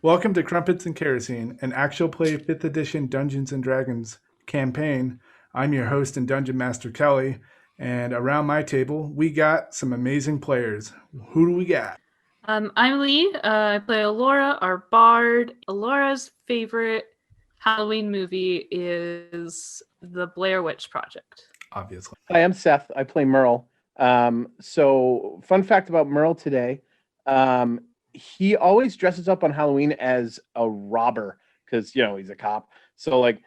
Welcome to Crumpets and Kerosene, an actual play 5th edition Dungeons and Dragons campaign. I'm your host and Dungeon Master Kelly, and around my table, we got some amazing players. Who do we got? I'm Lee. I play Alora, our bard. Alora's favorite Halloween movie is The Blair Witch Project. Obviously. Hi, I'm Seth. I play Merle. So fun fact about Merle today, he always dresses up on Halloween as a robber because, he's a cop. So like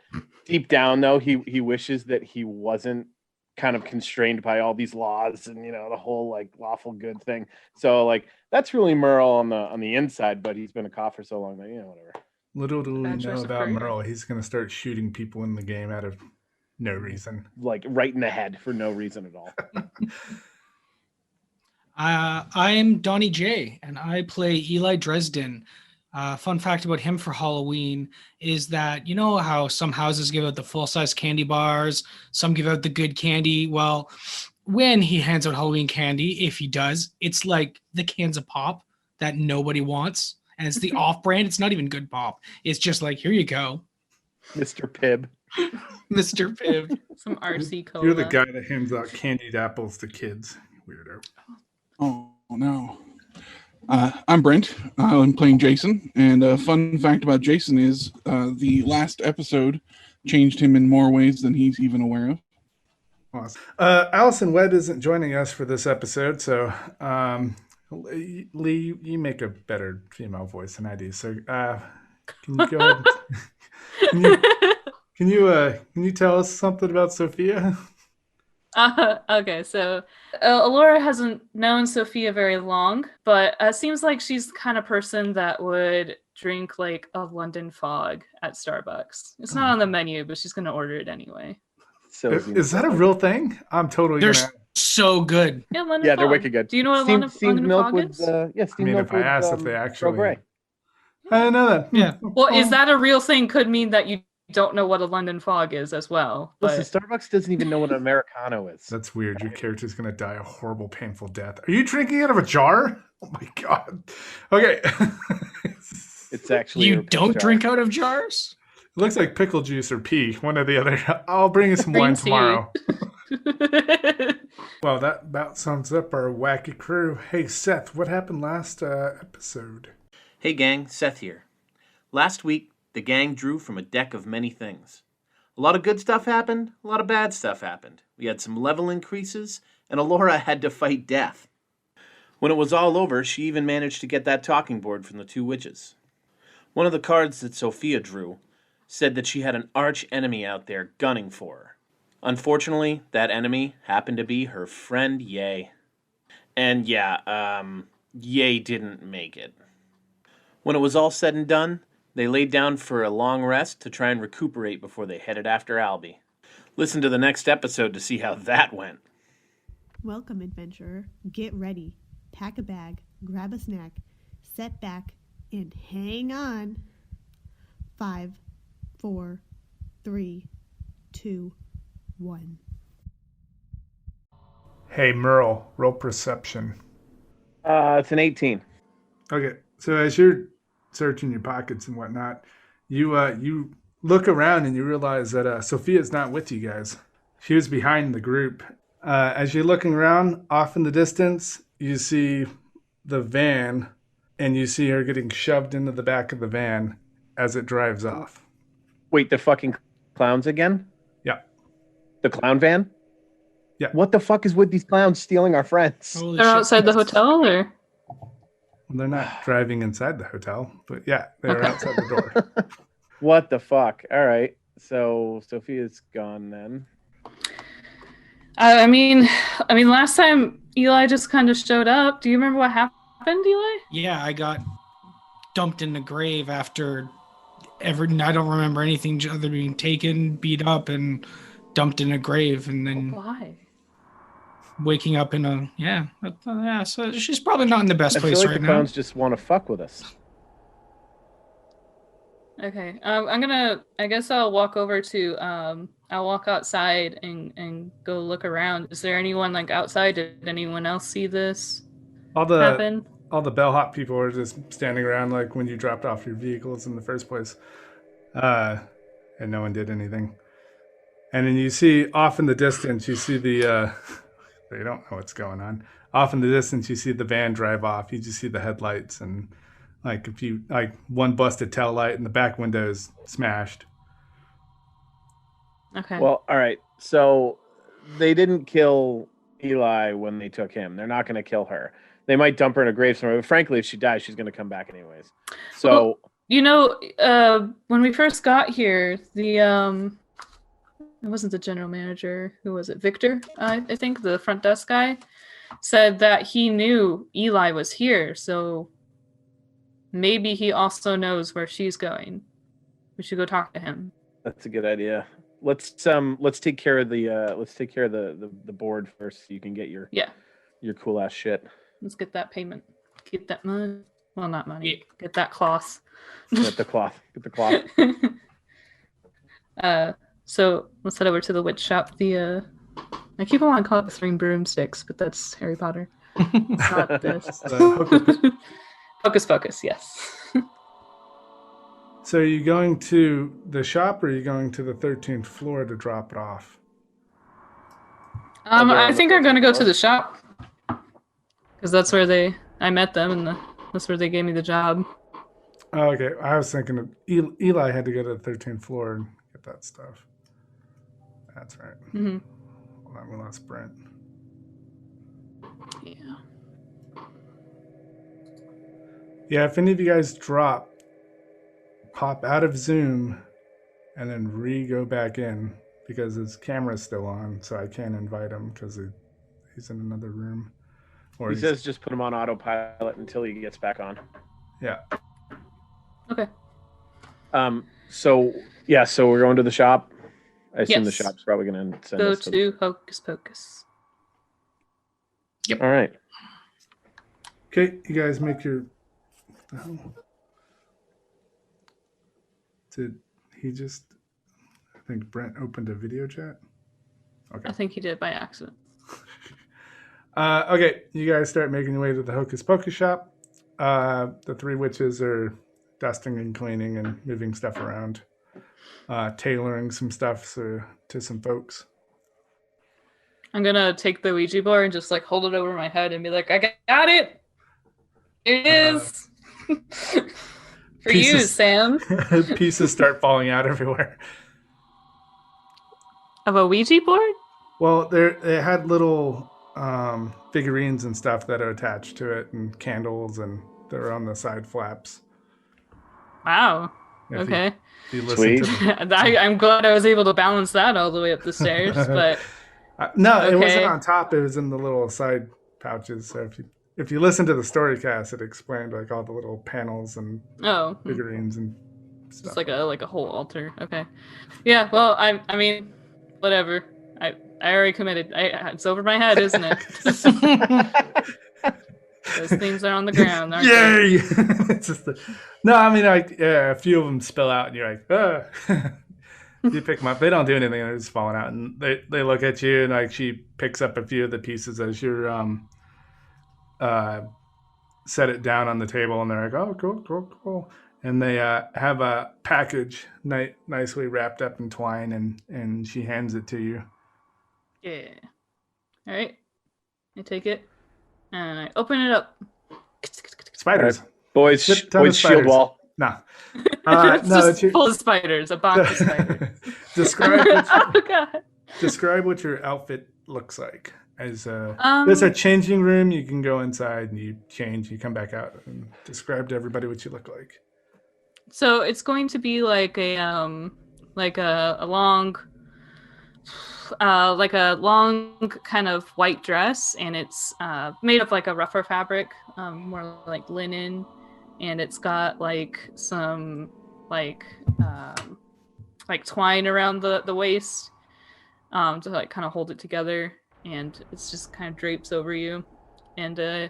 deep down though, he wishes that he wasn't kind of constrained by all these laws and, the whole like lawful good thing. So like that's really Merle on the inside, but he's been a cop for so long that, whatever. Little do we know about Merle, he's going to start shooting people in the game out of no reason. Like right in the head for no reason at all. I'm Donnie J, and I play Eli Dresden. Fun fact about him for Halloween is that, how some houses give out the full-size candy bars, some give out the good candy. Well, when he hands out Halloween candy, if he does, it's like the cans of pop that nobody wants. And it's the off-brand. It's not even good pop. It's just like, here you go. Mr. Pibb. Mr. Pibb. Some RC cola. You're the guy that hands out candied apples to kids. Weirdo. Oh, no. I'm Brent. I'm playing Jason. And a fun fact about Jason is the last episode changed him in more ways than he's even aware of. Awesome. Allison Webb isn't joining us for this episode, so Lee, you make a better female voice than I do. So can you go ahead? Can you tell us something about Sophia? Okay, so Alora hasn't known Sophia very long, but it seems like she's the kind of person that would drink like a London Fog at Starbucks. It's not on the menu, but she's going to order it anyway. So is that a real thing? I'm totally They're so good. Yeah, London Fog. They're wicked good. Do you know what London milk Fog with, is? steamed milk if I asked if they actually... Grey. I didn't know that. Yeah. Well, is that a real thing? Could mean that you don't know what a London Fog is as well. But... Listen, Starbucks doesn't even know what an Americano is. That's weird. Your character's going to die a horrible, painful death. Are you drinking out of a jar? Oh my God. Okay. It's actually... You don't drink out of jars? It looks like pickle juice or pee, one or the other. I'll bring you some wine tomorrow. Well, that about sums up our wacky crew. Hey, Seth, what happened last episode? Hey gang, Seth here. Last week, the gang drew from a deck of many things. A lot of good stuff happened, a lot of bad stuff happened. We had some level increases, and Alora had to fight death. When it was all over, she even managed to get that talking board from the two witches. One of the cards that Sophia drew said that she had an arch enemy out there gunning for her. Unfortunately, that enemy happened to be her friend Ye. And yeah, Ye didn't make it. When it was all said and done, they laid down for a long rest to try and recuperate before they headed after Albie. Listen to the next episode to see how that went. Welcome, adventurer. Get ready. Pack a bag, grab a snack, set back, and hang on. 5, 4, 3, 2, 1. Hey, Merle, roll perception. It's an 18. Okay, so as you're searching your pockets and whatnot, you look around and you realize that Sophia's not with you guys. She was behind the group. As you're looking around, off in the distance, you see the van, and you see her getting shoved into the back of the van as it drives off. Wait, the fucking clowns again? Yeah. The clown van? Yeah. What the fuck is with these clowns stealing our friends? Holy They're shit. outside the hotel, or? They're not driving inside the hotel, but yeah, they're Okay. outside the door. What the fuck? All right. So Sophia's gone then. I mean, last time Eli just kind of showed up. Do you remember what happened, Eli? Yeah, I got dumped in the grave after I don't remember anything other than being taken, beat up, and dumped in a grave, and then Why? waking up in a so she's probably not in the best I place feel like right the now. clowns just want to fuck with us. Okay. I guess I'll walk over to I'll walk outside and go look around. Is there anyone like outside? Did anyone else see this All the happen? all the bellhop people are just standing around like when you dropped off your vehicles in the first place, and no one did anything. And then you see off in the distance, you see the they don't know what's going on. Off in the distance, you see the van drive off. You just see the headlights and like one busted tail light and the back window is smashed. Okay. Well, all right. So they didn't kill Eli when they took him. They're not going to kill her. They might dump her in a grave somewhere. But frankly, if she dies, she's going to come back anyways. So, Well, you know, when we first got here, it wasn't the general manager. Who was it? Victor, I think, the front desk guy, said that he knew Eli was here. So maybe he also knows where she's going. We should go talk to him. that's a good idea. Let's take care of the board first so you can get your cool ass shit. Let's get that payment. Get that money. Well, not money. Get that cloth. Get the cloth. So let's head over to the witch shop. I keep on calling it the Three Broomsticks, but that's Harry Potter. It's not this. Hocus Pocus, yes. So are you going to the shop or are you going to the 13th floor to drop it off? I think I'm gonna go to the shop because that's where I met them, and that's where they gave me the job. Oh, okay, I was thinking of Eli had to go to the 13th floor and get that stuff. That's right. Mm-hmm. Well, we lost Brent. Yeah. Yeah, if any of you guys pop out of Zoom and then go back in because his camera's still on, so I can't invite him because he's in another room. Or He says just put him on autopilot until he gets back on. Yeah. Okay. So we're going to the shop. I assume the Yes. shop's probably going to send Go us to Hocus Pocus. All right. Okay, you guys make your. Oh. Did he just? I think Brent opened a video chat. Okay. I think he did by accident. Okay, you guys start making your way to the Hocus Pocus shop. The three witches are dusting and cleaning and moving stuff around, tailoring some stuff to some folks. I'm gonna take the Ouija board and just like hold it over my head and be like, I got it. It is. For you, Sam. Pieces start falling out everywhere. Of a Ouija board? Well, they had little figurines and stuff that are attached to it, and candles, and they're on the side flaps. Wow. If Okay. you listen Sweet. to I'm glad I was able to balance that all the way up the stairs, but no, it wasn't Okay. on top. It was in the little side pouches. So if you listen to the story cast, it explained like all the little panels and oh, figurines and stuff. it's like a whole altar. Okay. Yeah. Well, I mean, whatever. I already committed. It's over my head, isn't it? Those things are on the ground, aren't they? Yay! It's just no, I mean, like, yeah, a few of them spill out, and you're like, you pick them up. They don't do anything; they're just falling out, and they look at you, and like she picks up a few of the pieces as you're set it down on the table, and they're like, oh, cool, and they have a package nicely wrapped up in twine, and she hands it to you. Yeah. All right. I take it and I open it up. Spiders. Boys, Ton of shield spiders. wall. No. It's No, just full of spiders. A box of spiders. Oh god. Describe what your outfit looks like. As there's a changing room. You can go inside and you change. You come back out and describe to everybody what you look like. So it's going to be like a long kind of white dress, and it's made of like a rougher fabric, more like linen, and it's got like some like twine around the waist to like kind of hold it together, and it's just kind of drapes over you, and yeah,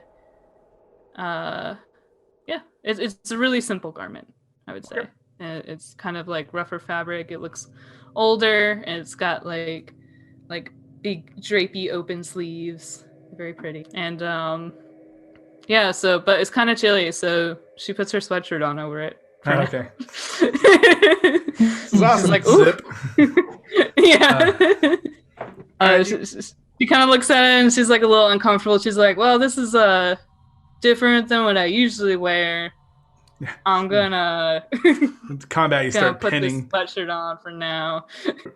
it's a really simple garment, I would say. It's kind of like rougher fabric. It looks older, and it's got like big drapey open sleeves, very pretty. And Yeah, but it's kind of chilly, so she puts her sweatshirt on over it. Oh, okay. This is awesome. She's like, Zip. yeah. She kind of looks at it and she's like a little uncomfortable. She's like, well, this is different than what I usually wear. I'm gonna Combat, you start put pinning. this sweatshirt on for now.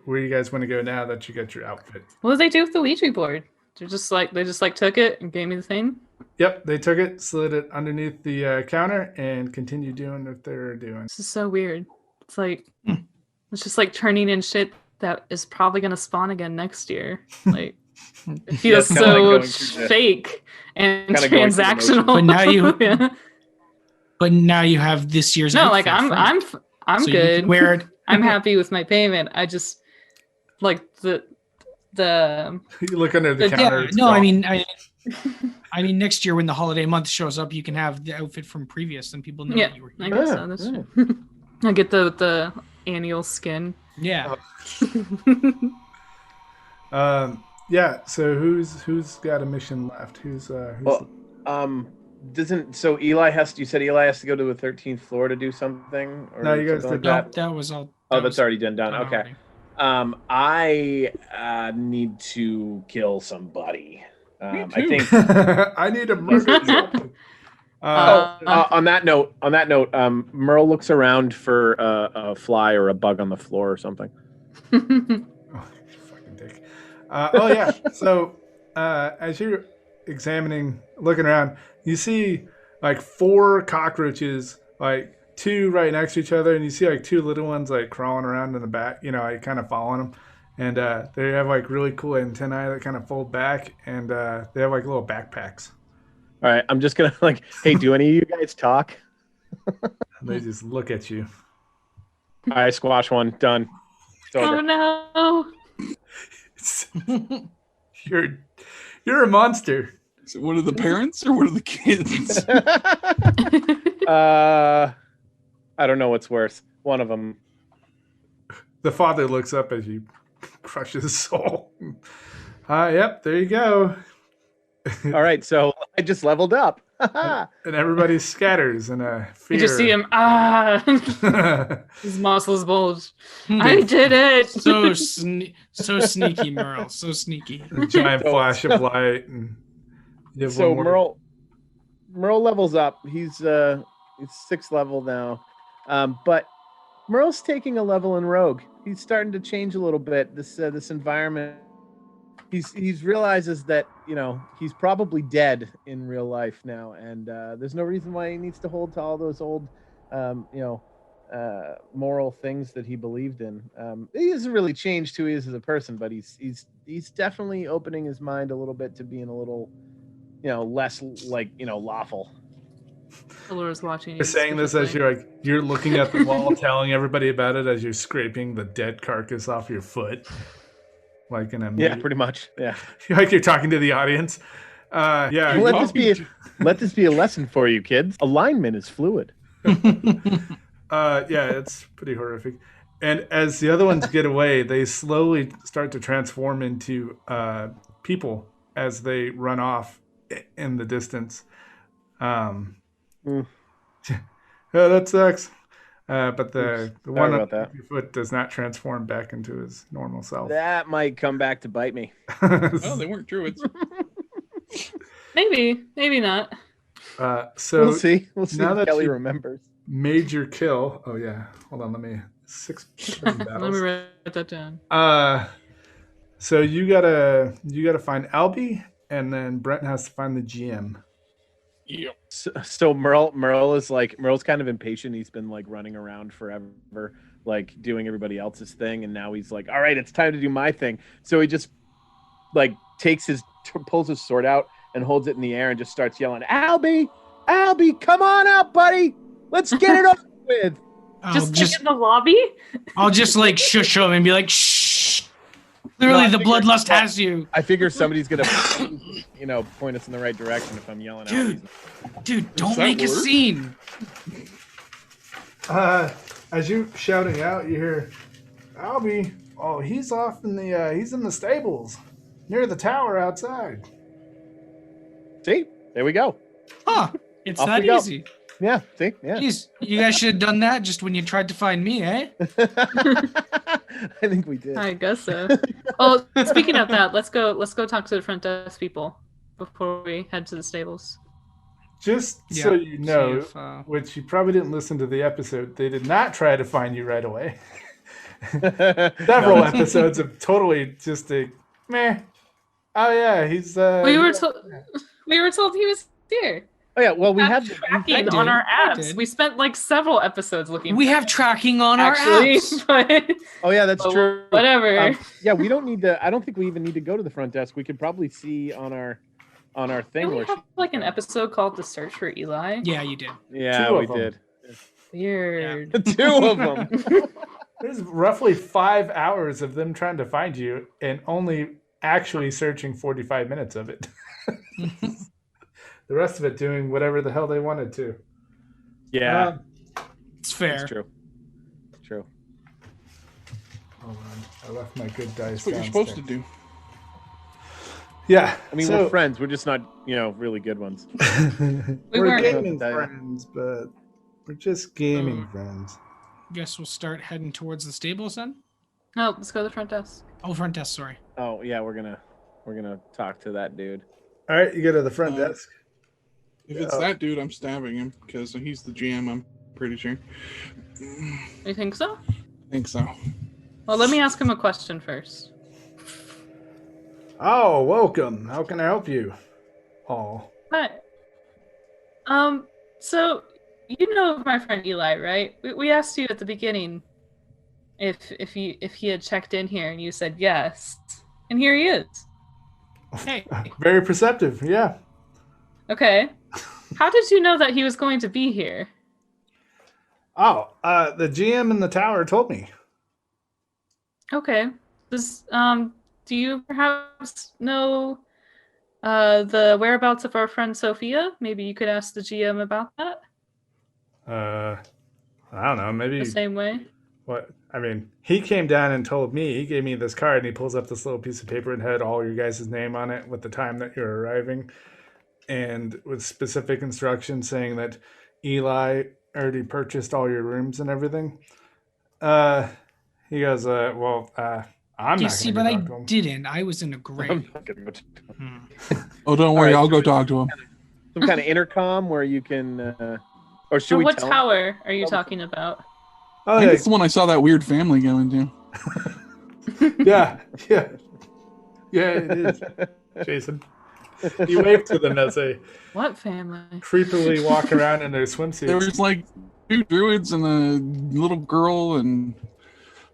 Where do you guys want to go now that you got your outfit? What did they do with the Ouija board? They just took it and gave me the thing. Yep, they took it, slid it underneath the counter, and continued doing what they're doing. This is so weird. It's like it's just like turning in shit that is probably gonna spawn again next year. Like it feels so fake and transactional. But now you, but now you have this year's. No, like I'm so good. Wear it. I'm happy with my payment. I just like the. You look under the counter. Yeah, no, gone. I mean, next year when the holiday month shows up, you can have the outfit from previous, and people know that you were here. I guess so. That's true. I get the annual skin. Yeah. Yeah. So who's got a mission left? Who's doesn't so Eli has to, you said Eli has to go to the 13th floor to do something? Or no, you guys did that. That was all. That's already done. Okay. I need to kill somebody. I think I need a murder. on that note, Merle looks around for a fly or a bug on the floor or something. Oh, you fucking dick. Yeah. So as you're looking around, you see like 4 cockroaches, like 2 right next to each other, and you see like 2 little ones like crawling around in the back, like kind of following them. And they have like really cool antennae that kind of fold back, and they have like little backpacks. All right, I'm just gonna hey, do any of you guys talk? They just look at you. All right, squash one, done. It's over. Oh no! You're a monster. So what are the parents or what are the kids? I don't know what's worse. One of them. The father looks up as you crush his soul. Yep, there you go. All right, so I just leveled up. And everybody scatters in a fear. You just see him. His muscles bulge. I did it. So sneaky, Merle. So sneaky. A giant flash of light. And so Merle levels up. He's 6th level now, but Merle's taking a level in Rogue. He's starting to change a little bit. This environment. He's realizes that he's probably dead in real life now, and there's no reason why he needs to hold to all those old, moral things that he believed in. He hasn't really changed who he is as a person, but he's definitely opening his mind a little bit to being a little, less lawful. Laura's watching. You're saying this as you're looking at the wall, telling everybody about it as you're scraping the dead carcass off your foot. Like in a movie. Yeah, pretty much. Yeah, like you're talking to the audience. Yeah. Let this be a lesson for you, kids. Alignment is fluid. Yeah, it's pretty horrific. And as the other ones get away, they slowly start to transform into people as they run off in the distance. Yeah, that sucks. But the one on your foot does not transform back into his normal self. That might come back to bite me. Well, they weren't druids. Maybe not. So we'll see. Now if that Kelly remembers. Major kill. Oh yeah. Hold on. Let me 6 battles. Let me write that down. So you gotta find Albie, and then Brent has to find the GM. Yep. So Merle's kind of impatient. He's been running around forever, doing everybody else's thing, and now he's like, all right, it's time to do my thing. So he just pulls his sword out and holds it in the air and just starts yelling, Albie, come on out, buddy. Let's get it over with. Just in the lobby? I'll just shush him and be like, shh. Literally, the bloodlust has you. I figure somebody's gonna, point us in the right direction if I'm yelling out. Dude, don't make a scene. As you shouting out, you hear, Albie. Oh, he's off in he's in the stables near the tower outside. See, there we go. Huh. It's Off that we go. easy. Yeah, see? Yeah. Jeez, you guys should have done that just when you tried to find me, eh? I think we did. I guess so. Oh, speaking of that, let's go talk to the front desk people before we head to the stables. Just Yeah, so you see know, if, which you probably didn't listen to the episode, they did not try to find you right away. Several No. episodes of totally just a meh. Oh yeah, he's We were told he was here. Oh yeah, well we have had tracking I on did, our I apps. did. We spent like several episodes looking. We for have it, tracking on our actually, apps. but Oh yeah, that's but true. whatever. Yeah, we don't need to. I don't think we even need to go to the front desk. We could probably see on our thing. Didn't we Where have like an episode called "The Search for Eli"? Yeah, you did. yeah, Two we of them. did. Weird. 2 of them. there's roughly 5 hours of them trying to find you and only actually searching 45 minutes of it. The rest of it doing whatever the hell they wanted to. Yeah, It's fair. that's true. True. Hold on, I left my good dice. That's what you're supposed to downstairs. do. Yeah, I mean, so we're friends. We're just not, really good ones. We we're weren't. gaming Yeah. friends, but we're just gaming Mm. friends. Guess we'll start heading towards the stables then. No, let's go to the front desk. Oh, front desk. Sorry. Oh yeah, we're gonna talk to that dude. All right, you go to the front Uh, desk. If it's that dude, I'm stabbing him because he's the GM. I'm pretty sure. You think so? I think so. Well, let me ask him a question first. Oh, welcome. How can I help you? Oh, Hi. So you know my friend Eli, right? We asked you at the beginning if he had checked in here, and you said yes, and here he is. Hey, very perceptive. Yeah. Okay. How did you know that he was going to be here? Oh, the GM in the tower told me. Okay. Do you perhaps know the whereabouts of our friend Sophia? Maybe you could ask the GM about that. I don't know. Maybe The same way. what? I mean, he came down and told me. He gave me this card, and he pulls up this little piece of paper and had all your guys' name on it with the time that you're arriving, and with specific instructions saying that Eli already purchased all your rooms and everything. He goes, I'm you not see, going but to I talk to him. didn't. I was in a I'm grave. not gonna go to Oh, don't worry. right. I'll go talk to him. some kind of intercom where you can, or should So we what tell? tower are you talking about? Oh, I think yeah, it's the one I saw that weird family go into. yeah, yeah, yeah. It is, Jason. You wave to them as they What family? creepily walk around in their There swimsuits. was like 2 druids and a little girl and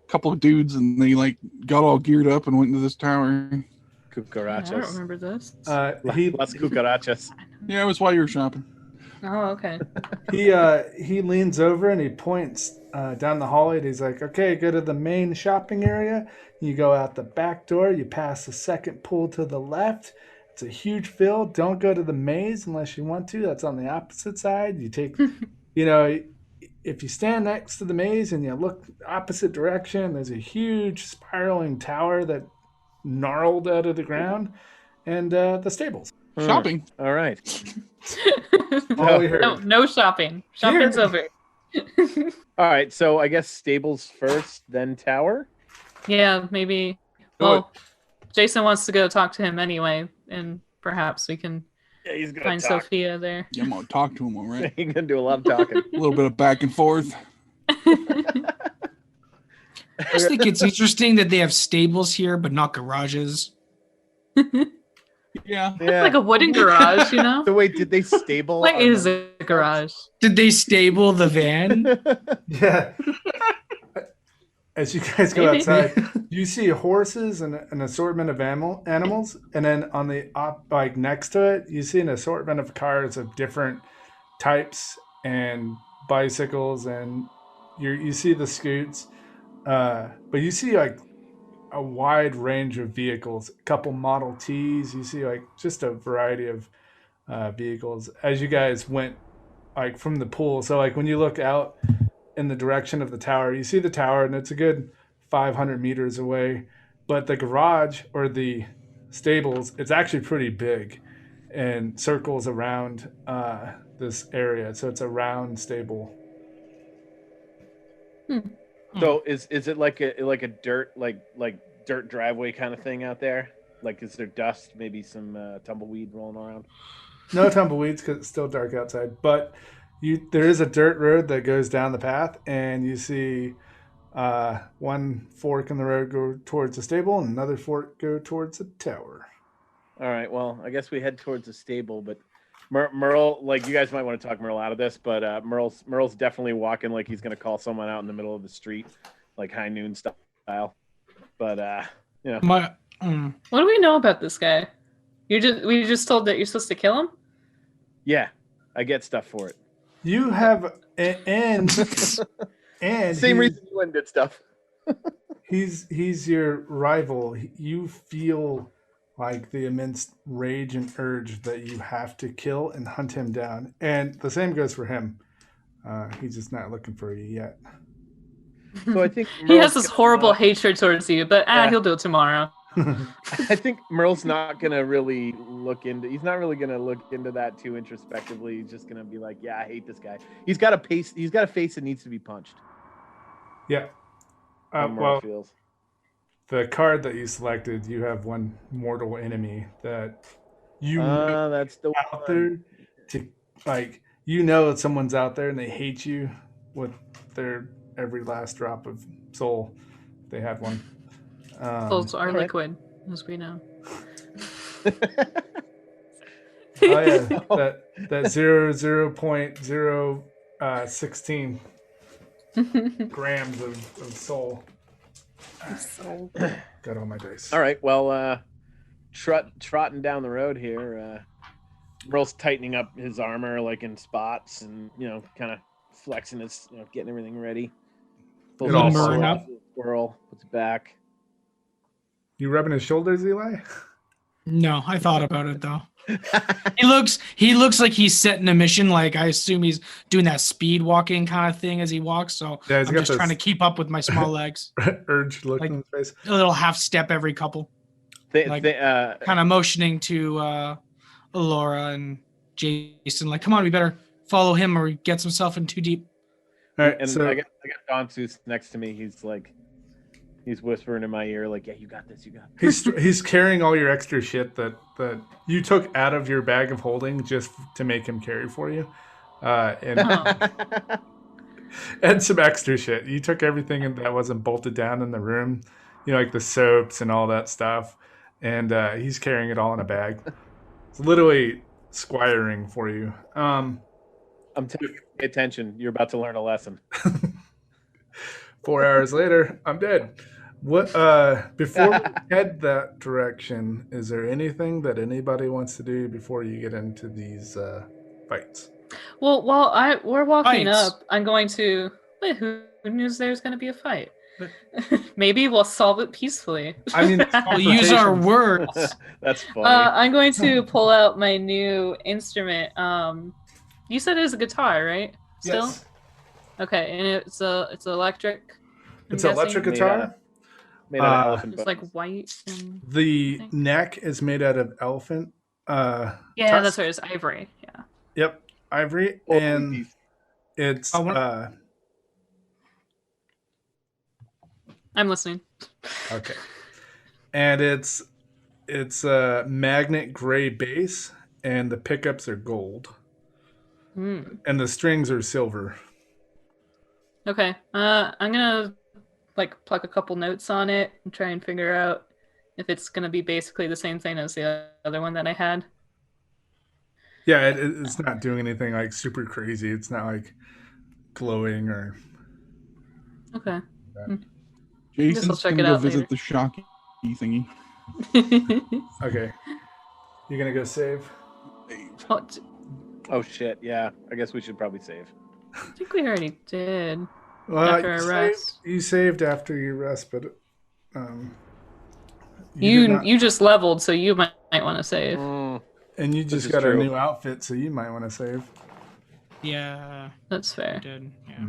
a couple of dudes, and they like got all geared up and went into this tower. I don't Cucarachas. remember this. He Las cucarachas. Yeah, it was while you were shopping. Oh, okay. he leans over and he points down the hallway. And he's like, "Okay, go to the main shopping area. You go out the back door. You pass the second pool to the left. It's a huge field. Don't go to the maze unless you want to. That's on the opposite side. You take, if you stand next to the maze and you look opposite direction, there's a huge spiraling tower that gnarled out of the ground, and the stables. Shopping. All right. All we heard. No shopping. Shopping's Here. over. All right. So I guess stables first, then tower. Yeah, maybe. Well, Jason wants to go talk to him anyway, and perhaps we can Yeah, he's gonna find talk. Sophia there. Yeah, I'm gonna talk to him, all right? He's gonna do a lot of talking. A little bit of back and forth. I just think it's interesting that they have stables here, but not garages. Yeah. Yeah. Like a wooden garage, you know? So wait, did they stable? What on is the- a garage? Did they stable the van? Yeah. As you guys go Maybe. outside, you see horses and an assortment of animals, and then on the next to it, you see an assortment of cars of different types and bicycles, and you see the scoots, but you see like a wide range of vehicles, a couple Model Ts. You see like just a variety of vehicles as you guys went like from the pool. So like when you look out in the direction of the tower, you see the tower and it's a good 500 meters away, but the garage or the stables, it's actually pretty big. and circles around this area. So it's a round stable. So is it like a dirt dirt driveway kind of thing out there? Like, is there dust? Maybe some tumbleweed rolling around? No tumbleweeds because it's still dark outside, but there is a dirt road that goes down the path, and you see one fork in the road go towards the stable and another fork go towards the tower. All right. Well, I guess we head towards the stable, but Merle, like, you guys might want to talk Merle out of this, but Merle's definitely walking like he's gonna call someone out in the middle of the street, like high noon style. But you know, What do we know about this guy? We just told that you're supposed to kill him? yeah, I get stuff for it. You have and Same reason you went and did stuff. He's your rival. You feel like the immense rage and urge that you have to kill and hunt him down. And the same goes for him. He's just not looking for you yet. So I think he has this horrible hatred towards you, but he'll do it tomorrow. I think Merle's not gonna really he's not really gonna look into that too introspectively. He's just gonna be like, yeah, I hate this guy. He's got a face that needs to be punched. Yeah. Well, feels. The card that you selected, you have one mortal enemy that you know that's the out there to, like, you know that someone's out there and they hate you with their every last drop of soul. They had one. Souls are liquid, as we know. Oh yeah, that 0.016 grams of soul. Got all my dice. All right, well, trotting down the road here, Merle's tightening up his armor like in spots, and kind of flexing his, getting everything ready. Pulls all sword up. Squirrel puts it back. You rubbing his shoulders, Eli? No, I thought about it though. He looks like he's setting a mission. Like, I assume he's doing that speed walking kind of thing as he walks. So yeah, I'm just trying to keep up with my small legs. Urge look in his face. A little half step every couple. Kind of motioning to Laura and Jason, like, come on, we better follow him or he gets himself in too deep. All right, and so I got Don Seuss next to me. He's whispering in my ear, like, yeah, you got this, you got this. He's carrying all your extra shit that you took out of your bag of holding just to make him carry for you. And some extra shit. You took everything that wasn't bolted down in the room, like the soaps and all that stuff. And he's carrying it all in a bag. It's literally squiring for you. I'm telling you, pay attention. You're about to learn a lesson. 4 hours later, I'm dead. What? Before we head that direction, is there anything that anybody wants to do before you get into these fights? Well, while we're walking up, I'm going to. Wait, who knew there's going to be a fight? Maybe we'll solve it peacefully. I mean, we'll use our words. That's funny. I'm going to pull out my new instrument. You said it was a guitar, right? Still? Yes. Okay, and it's electric. It's an electric guitar. Made out of elephant it's bones. like white. And the neck is made out of elephant. Yeah, that's right. It's ivory. Yeah. Yep, ivory, and it's. I'm listening. Okay, and it's a magnet gray base, and the pickups are gold, and the strings are silver. Okay, I'm gonna pluck a couple notes on it and try and figure out if it's gonna be basically the same thing as the other one that I had. Yeah, it's not doing anything like super crazy. It's not like glowing or. Okay. Jason's gonna go visit the shocky thingy. Okay, you're gonna go save. Oh shit! Yeah, I guess we should probably save. I think we already did. Well, after a rest. You saved after your rest, but you just leveled, so you might want to save. And you just got a new outfit, so you might want to save. Yeah, that's fair. I did. Yeah.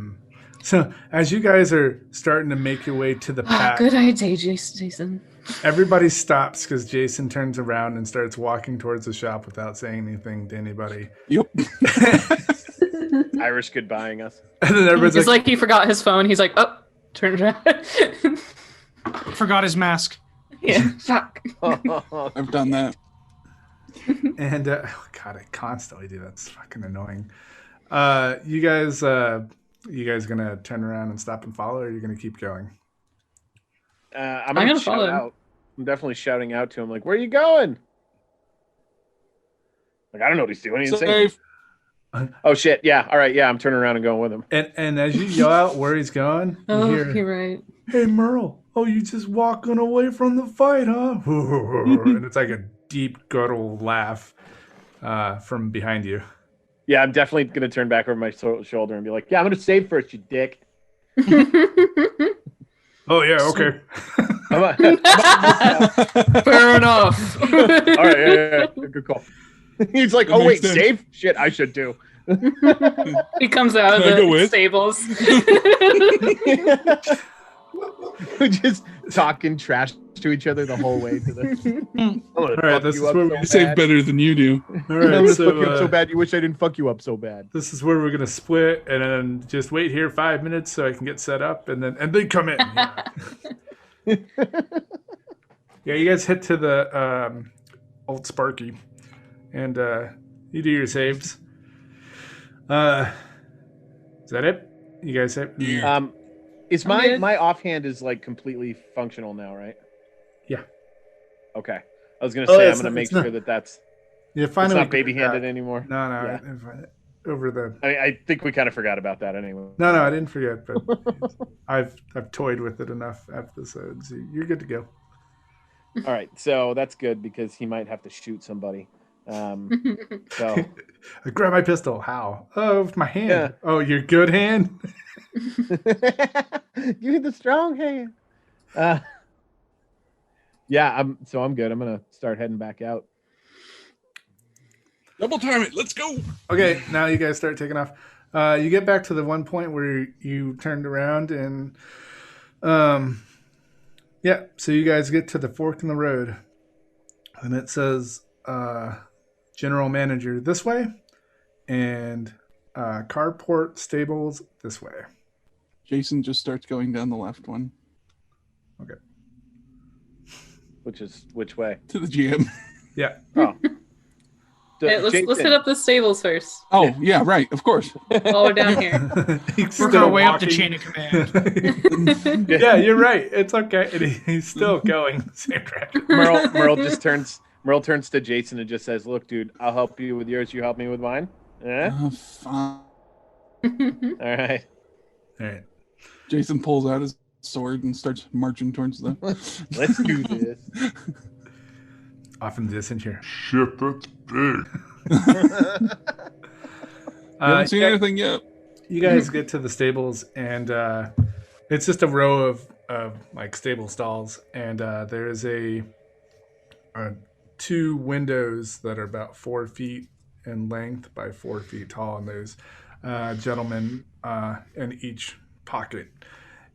So as you guys are starting to make your way to the pack, Good idea, Jason. everybody stops because Jason turns around and starts walking towards the shop without saying anything to anybody. Yep. Irish goodbying us. And then everybody's It's like he forgot his phone. He's like, oh, turn around. Forgot his mask. Yeah, fuck. I've done that. and oh God, I constantly do that. It's fucking annoying. You guys gonna turn around and stop and follow, or are you gonna keep going? I'm gonna shout follow him. out. I'm definitely shouting out to him, like, "Where are you going?" Like, I don't know what he's doing. He's insane. Safe. Oh shit! Yeah. All right. Yeah, I'm turning around and going with him. And as you yell out where he's going, you Oh, hear, you're right. "Hey Merle, oh, you just walking away from the fight, huh?" And it's like a deep guttural laugh from behind you. Yeah, I'm definitely gonna turn back over my shoulder and be like, "Yeah, I'm gonna save first, you dick." Oh yeah, okay. Fair enough. All right, yeah, good call. He's like, That "Oh wait, makes sense. save? Shit, I should do." He comes out of Can I go the with? stables. We're just talking trash to each other the whole way to the. All right, this is where we I save better than you do. All I'm right, gonna fuck you up so so bad. You wish I didn't fuck you up so bad. this is where we're gonna split, and then just wait here 5 minutes so I can get set up, and then come in. Yeah, yeah, you guys hit to the old Sparky, and you do your saves. Is that it? You guys hit? Yeah. Is I'm good. my offhand is like completely functional now, right? Yeah. Okay. I was gonna Oh, say I'm it's gonna not- make it's not- sure Yeah, that it's finally. not baby handed anymore. No, Yeah. over the. I think we kind of forgot about that anyway. No, I didn't forget, but I've toyed with it enough episodes. You're good to go. All right, so that's good because he might have to shoot somebody. So I grab my pistol. How? Oh, with my hand. Yeah. Oh, your good hand. you need the strong hand. Yeah, I'm good. I'm gonna start heading back out. Double time it. Let's go. Okay, now you guys start taking off. You get back to the one point where you turned around and, yeah. So you guys get to the fork in the road, and it says General Manager this way, and Carport Stables this way. Jason just starts going down the left one Okay. Which way? to the GM. Yeah. Oh. Hey, let's hit up the stables first. Oh, yeah, right. Of course. While we're down here. He's Work still our way up the walking. chain of command. Yeah, you're right. It's okay. And he's still going the same direction. Merle turns to Jason and just says, "Look, dude, I'll help you with yours. You help me with mine." Eh? Fine. All right. All right. Jason pulls out his sword and starts marching towards the. Let's do this. Off in the distance here. Shit, that's big. Haven't seen yeah, anything yet. you guys get to the stables, and it's just a row of like stable stalls, and there's a two windows that are about 4 feet in length by 4 feet tall, and there's gentlemen in each pocket,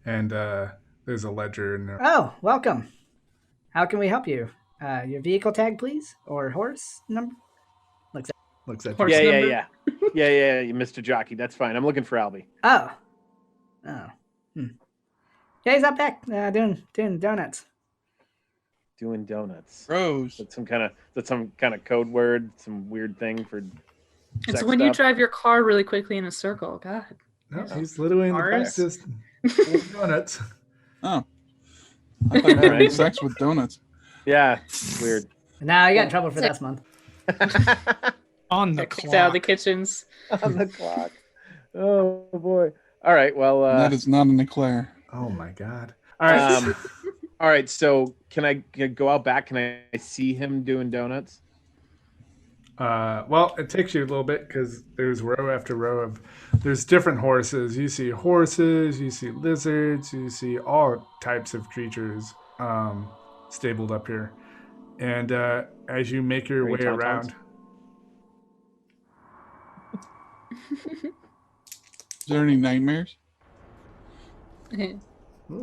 and there's a ledger in there. Oh, welcome. How can we help you? Your vehicle tag, please, or horse number? Looks at Horse you. Yeah, number? yeah, Mr. Jockey. That's fine. I'm looking for Albie. Oh, Yeah, he's up back doing donuts. Doing donuts. Rose. That's some kind of code word, some weird thing for. It's sex when you stuff. drive your car really quickly in a circle. God. No, he's literally in the back Ours? just donuts. Oh. I thought you were having Alright. sex with donuts. Yeah, weird. Now you got in trouble for this month. On the Got kicked out of the clock. kitchens. On the clock. Oh boy. All right. Well. That is not an eclair. Oh my god! All right, All right. So can I go out back? Can I see him doing donuts? well, it takes you a little bit because there's row after row of there's different horses. You see horses, you see lizards, you see all types of creatures stabled up here, and as you make your way Green tauntauns? around. Is there any nightmares? Ooh.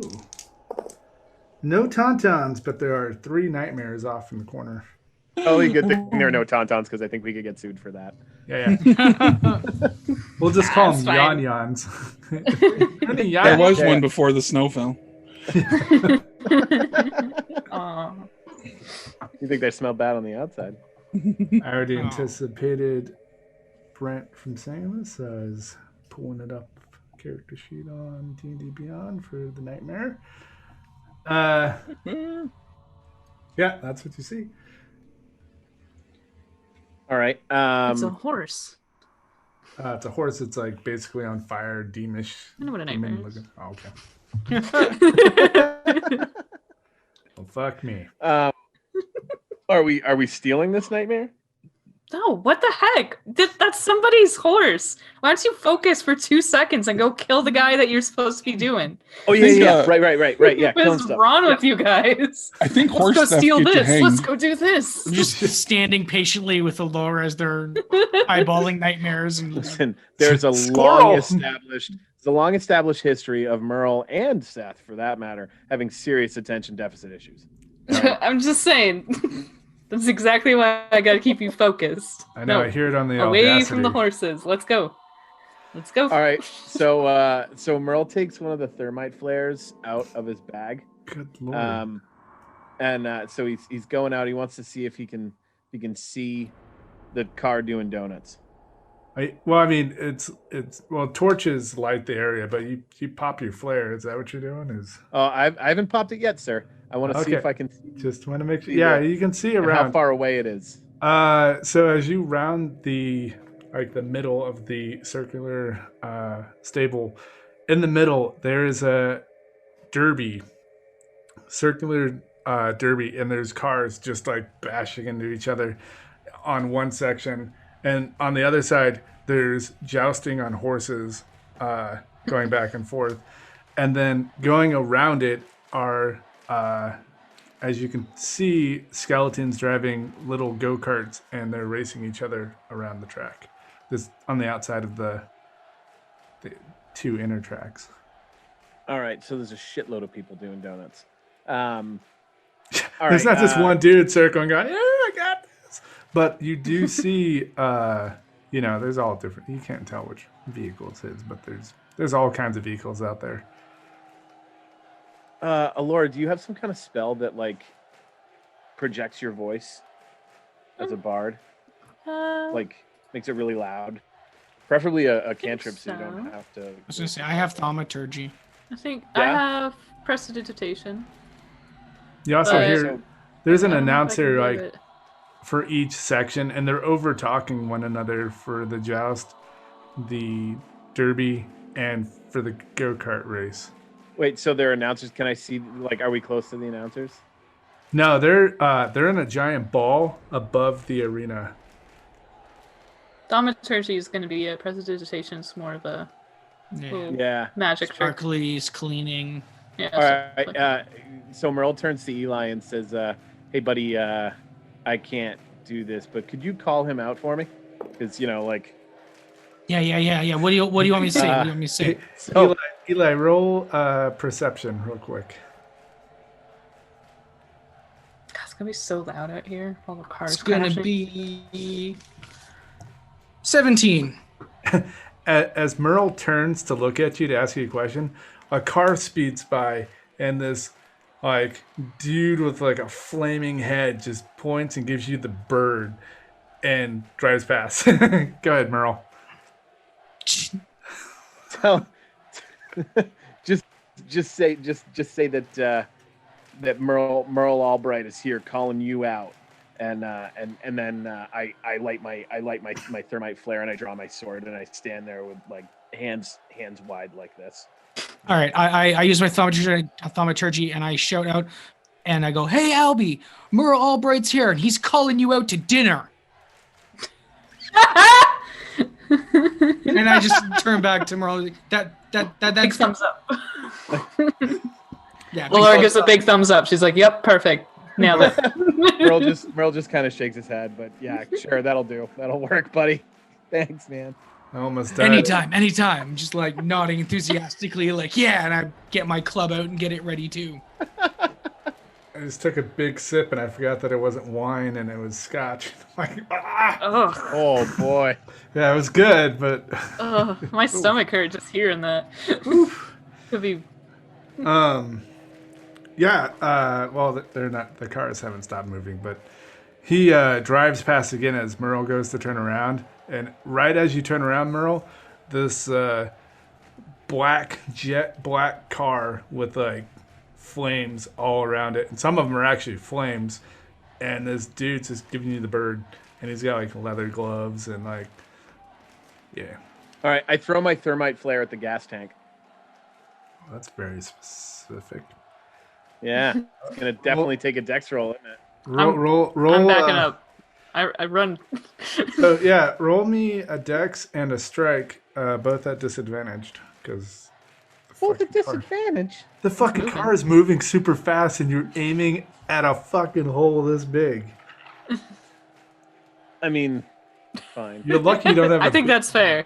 No tauntauns, but there are 3 nightmares off in the corner. Only good thing there are no tauntauns because I think we could get sued for that. Yeah. We'll just call them That's fine. yon-yons. There was one before the snow fell. Aw. You think they smell bad on the outside? I already anticipated Brent from saying this. I was pulling it up, character sheet on D&D Beyond for the nightmare. Yeah, that's what you see. All right. It's a horse. It's a horse that's like basically on fire, demonish. I know what a nightmare is. Oh, okay. Well, fuck me. Are we stealing this nightmare? No, what the heck? That's somebody's horse. Why don't you focus for 2 seconds and go kill the guy that you're supposed to be doing? Oh yeah. Right. Yeah. What is wrong with you guys? I think horse Let's go theft steal gets you this. hanged. Let's go do this. Just standing patiently with Allura as they're eyeballing nightmares. And Listen, there's a Squirrel. long established history of Merle and Seth, for that matter, having serious attention deficit issues. I'm just saying. That's exactly why I gotta keep you focused. I know. No, I hear it on the away Audacity. from the horses. Let's go. All right. So Merle takes one of the thermite flares out of his bag. Good lord. So he's going out. He wants to see if he can see the car doing donuts. Torches light the area, but you pop your flare. Is that what you're doing? I haven't popped it yet, sir. I want to see if I can. Just want to make sure. Yeah, you can see around. How far away it is. So as you round the middle of the circular stable, in the middle there is a circular derby, and there's cars just like bashing into each other on one section, and on the other side there's jousting on horses going back and forth, and then going around it are as you can see, skeletons driving little go-karts, and they're racing each other around the track. This on the outside of the 2 inner tracks. All right, so there's a shitload of people doing donuts. There's not just one dude circling going, yeah, I got this. But you do see, there's all different. You can't tell which vehicle it's his, but there's all kinds of vehicles out there. Allura, do you have some kind of spell that like projects your voice as a bard? Like makes it really loud? Preferably a cantrip so you don't have to. I was gonna say I have thaumaturgy. I think I have prestidigitation. You also hear there's an I don't know if I announcer can do it. for each section, and they're over talking one another for the joust, the derby, and for the go-kart race. Wait, so they're announcers? Can I see? Like, are we close to the announcers? No, they're in a giant ball above the arena. Thaumaturgy is going to be a prestidigitation. It's more of a magic trick. Sparkly's cleaning. Yeah. All right. So Merle turns to Eli and says, "Hey, buddy, I can't do this, but could you call him out for me? Because Yeah. What do you want me to say? What do you want me to say? So, Eli, roll perception real quick. God, it's gonna be so loud out here. All the cars. It's gonna crashing. be 17. As Merle turns to look at you to ask you a question, a car speeds by, and this like dude with like a flaming head just points and gives you the bird and drives past. Go ahead, Merle. just say that that Merle Albright is here calling you out, and then I light my thermite flare and I draw my sword and I stand there with like hands wide like this. All right, I use my thaumaturgy and I shout out and I go, "Hey, Albie, Merle Albright's here and he's calling you out to dinner." And I just turn back to Merle. That's Big thumbs up. Yeah. Laura gives a big thumbs up. She's like, "Yep, perfect, nailed it." Merle just kind of shakes his head, but yeah, sure, that'll do. That'll work, buddy. Thanks, man. I almost died. Anytime. I'm just like nodding enthusiastically, like, yeah, and I get my club out and get it ready too. I just took a big sip and I forgot that it wasn't wine and it was scotch. Like, Ugh. Oh boy. Yeah, it was good, but Ugh, my stomach hurt just hearing that. Could be. well, they're not. The cars haven't stopped moving, but he drives past again as Merle goes to turn around, and right as you turn around, Merle, this jet black car with like flames all around it, and some of them are actually flames, and this dude's just giving you the bird, and he's got like leather gloves and like, yeah. All right, I throw my thermite flare at the gas tank. That's very specific. Yeah, it's gonna definitely take a dex roll, isn't it? Roll. I'm backing up. I run. So yeah, roll me a dex and a strike, both at disadvantaged, because Both at disadvantage. the fucking car is moving super fast, and you're aiming at a fucking hole this big. I mean, fine. You're lucky you don't have. I think that's fair.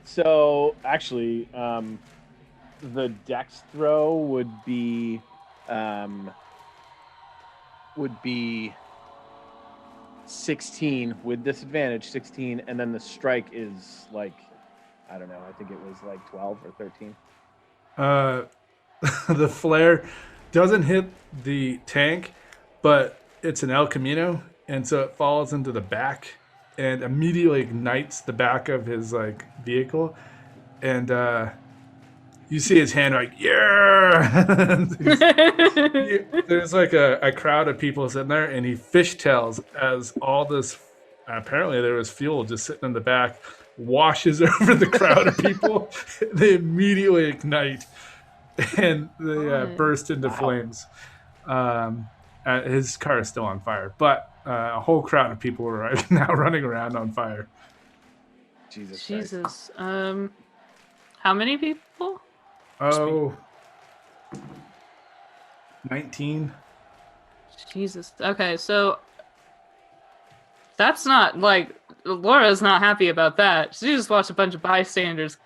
So actually, the dex throw would be 16 with disadvantage, 16, and then the strike is like, I don't know, I think it was like 12 or 13. The flare doesn't hit the tank, but it's an El Camino, and so it falls into the back and immediately ignites the back of his like vehicle, and you see his hand like, yeah. There's like a crowd of people sitting there, and he fishtails as all this. Apparently, there was fuel just sitting in the back, washes over the crowd of people. They immediately ignite, and they burst into flames. His car is still on fire, but a whole crowd of people are right now running around on fire. Jesus. How many people? Oh, 19. Jesus. Okay, so that's not like Laura's not happy about that. She just watched a bunch of bystanders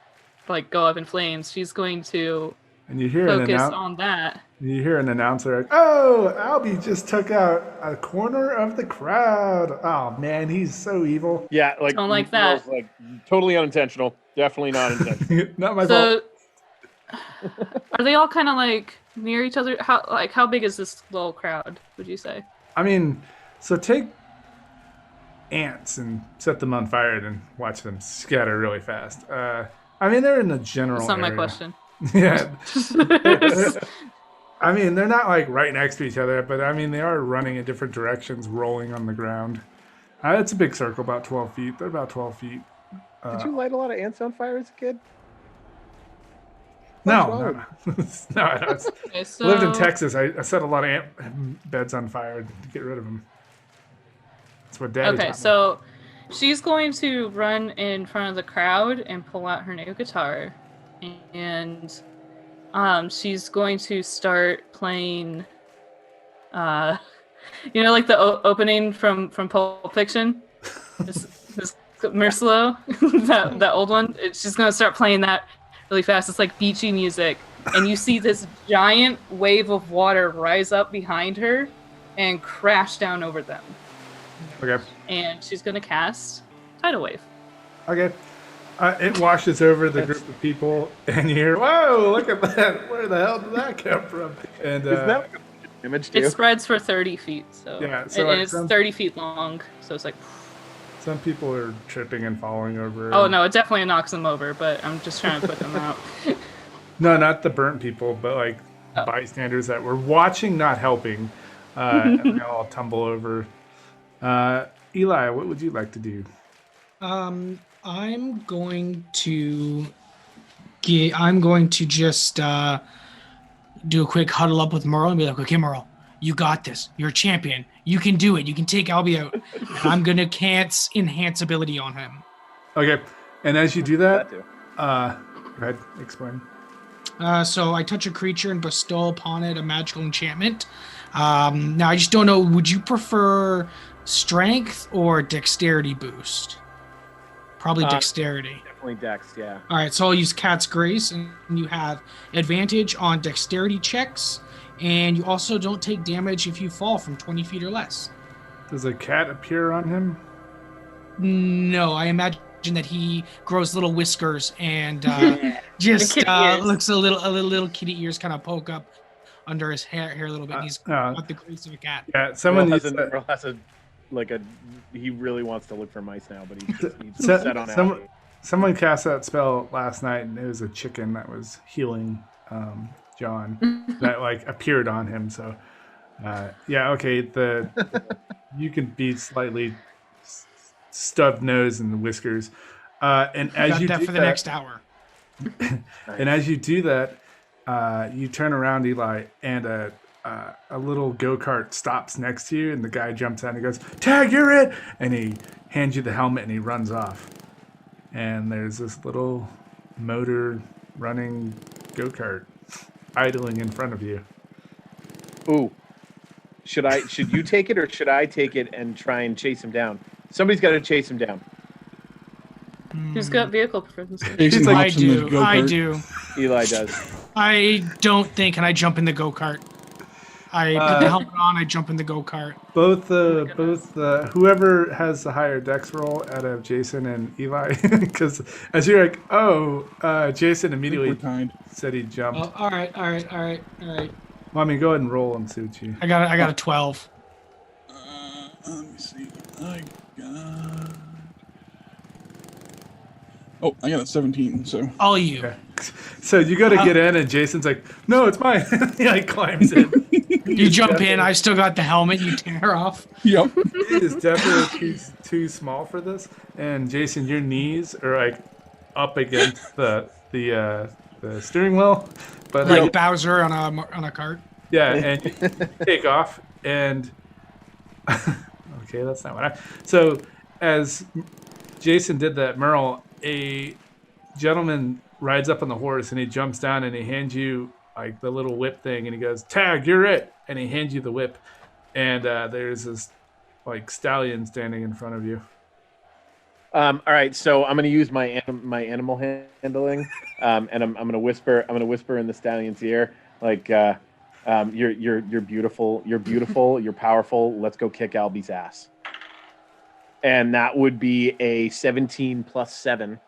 like go up in flames. She's going to And you hear focus on that. You hear an announcer like, "Oh, Albie just took out a corner of the crowd. Oh man, he's so evil." Yeah, like Don't like that. Like totally unintentional. Definitely not intentional. Not my fault. Are they all kind of like near each other? How big is this little crowd, would you say? I mean, so take ants and set them on fire and watch them scatter really fast. I mean, they're in the general That's not area. my question. Yeah. I mean, they're not like right next to each other, but I mean, they are running in different directions, rolling on the ground. It's a big circle, about 12 feet. They're about 12 feet. Did you light a lot of ants on fire as a kid? No. I Okay, so lived in Texas. I set a lot of ant beds on fire to get rid of them. That's what Daddy taught me. so she's going to run in front of the crowd and pull out her new guitar, and she's going to start playing, like the opening from Pulp Fiction, this Mercillo, that old one. She's going to start playing that really fast. It's like beachy music, and you see this giant wave of water rise up behind her and crash down over them. Okay. And she's going to cast Tidal Wave. Okay. It washes over the group of people, and you hear, "Whoa, look at that. Where the hell did that come from?" And Isn't that like a image too? It spreads for 30 feet, so, Yeah, so and like it's 30 feet long, so it's like... some people are tripping and falling over. Oh, no, it definitely knocks them over, but I'm just trying to put them out. No, not the burnt people, but like bystanders that were watching, not helping, and they all tumble over. Eli, what would you like to do? I'm going to just do a quick huddle up with Merle and be like, "Okay, Merle, you got this. You're a champion. You can do it. You can take Albie out." And I'm gonna enhance ability on him. Okay, and as you do that, go ahead, explain. So I touch a creature and bestow upon it a magical enchantment. Now I just don't know. Would you prefer strength or dexterity boost? Probably dexterity. Definitely dex, yeah. All right, so I'll use Cat's Grace, and you have advantage on dexterity checks, and you also don't take damage if you fall from 20 feet or less. Does a cat appear on him? No, I imagine that he grows little whiskers and just kitty ears. looks a little kitty ears kind of poke up under his hair a little bit. And he's got the grace of a cat. Yeah, someone needs Merle has he really wants to look for mice now, but he's set on alligator. Someone cast that spell last night, and it was a chicken that was healing John that like appeared on him. So, yeah, okay. You can be slightly stubbed nose and the whiskers, and as you got that do for the next hour. And as you do that, you turn around, Eli, and a little go-kart stops next to you, and the guy jumps out and he goes, "Tag, you're it!" And he hands you the helmet and he runs off. And there's this little motor running go-kart idling in front of you. Ooh. Should you take it, or should I take it and try and chase him down? Somebody's got to chase him down. Who's got vehicle proficiency? Jason I hops in the do. go-kart. I do. Eli does. I don't think, and I jump in the go-kart. I put the helmet on, I jump in the go-kart. Both whoever has the higher dex roll out of Jason and Eli, because as you're like, Jason immediately We're tied. said he jumped. Oh, all right. Well, I mean, go ahead and roll and see what you. I got a 12. Let me see. I got a 17. So All you. Okay. So you go to get in, and Jason's like, "No, it's mine." He like climbs in. You jump in. I still got the helmet. You tear off. yep. It is definitely too small for this. And Jason, your knees are like up against the steering wheel, but Like Bowser on a cart. yeah, and you take off, and okay, that's not what So as Jason did that, Merle, a gentleman rides up on the horse and he jumps down and he hands you like the little whip thing and he goes, "Tag, you're it," and he hands you the whip, and there's this like stallion standing in front of you. All right, so I'm gonna use my animal handling, and I'm gonna whisper in the stallion's ear, like, you're beautiful, you're powerful. Let's go kick Albie's ass. And that would be a 17 plus 7.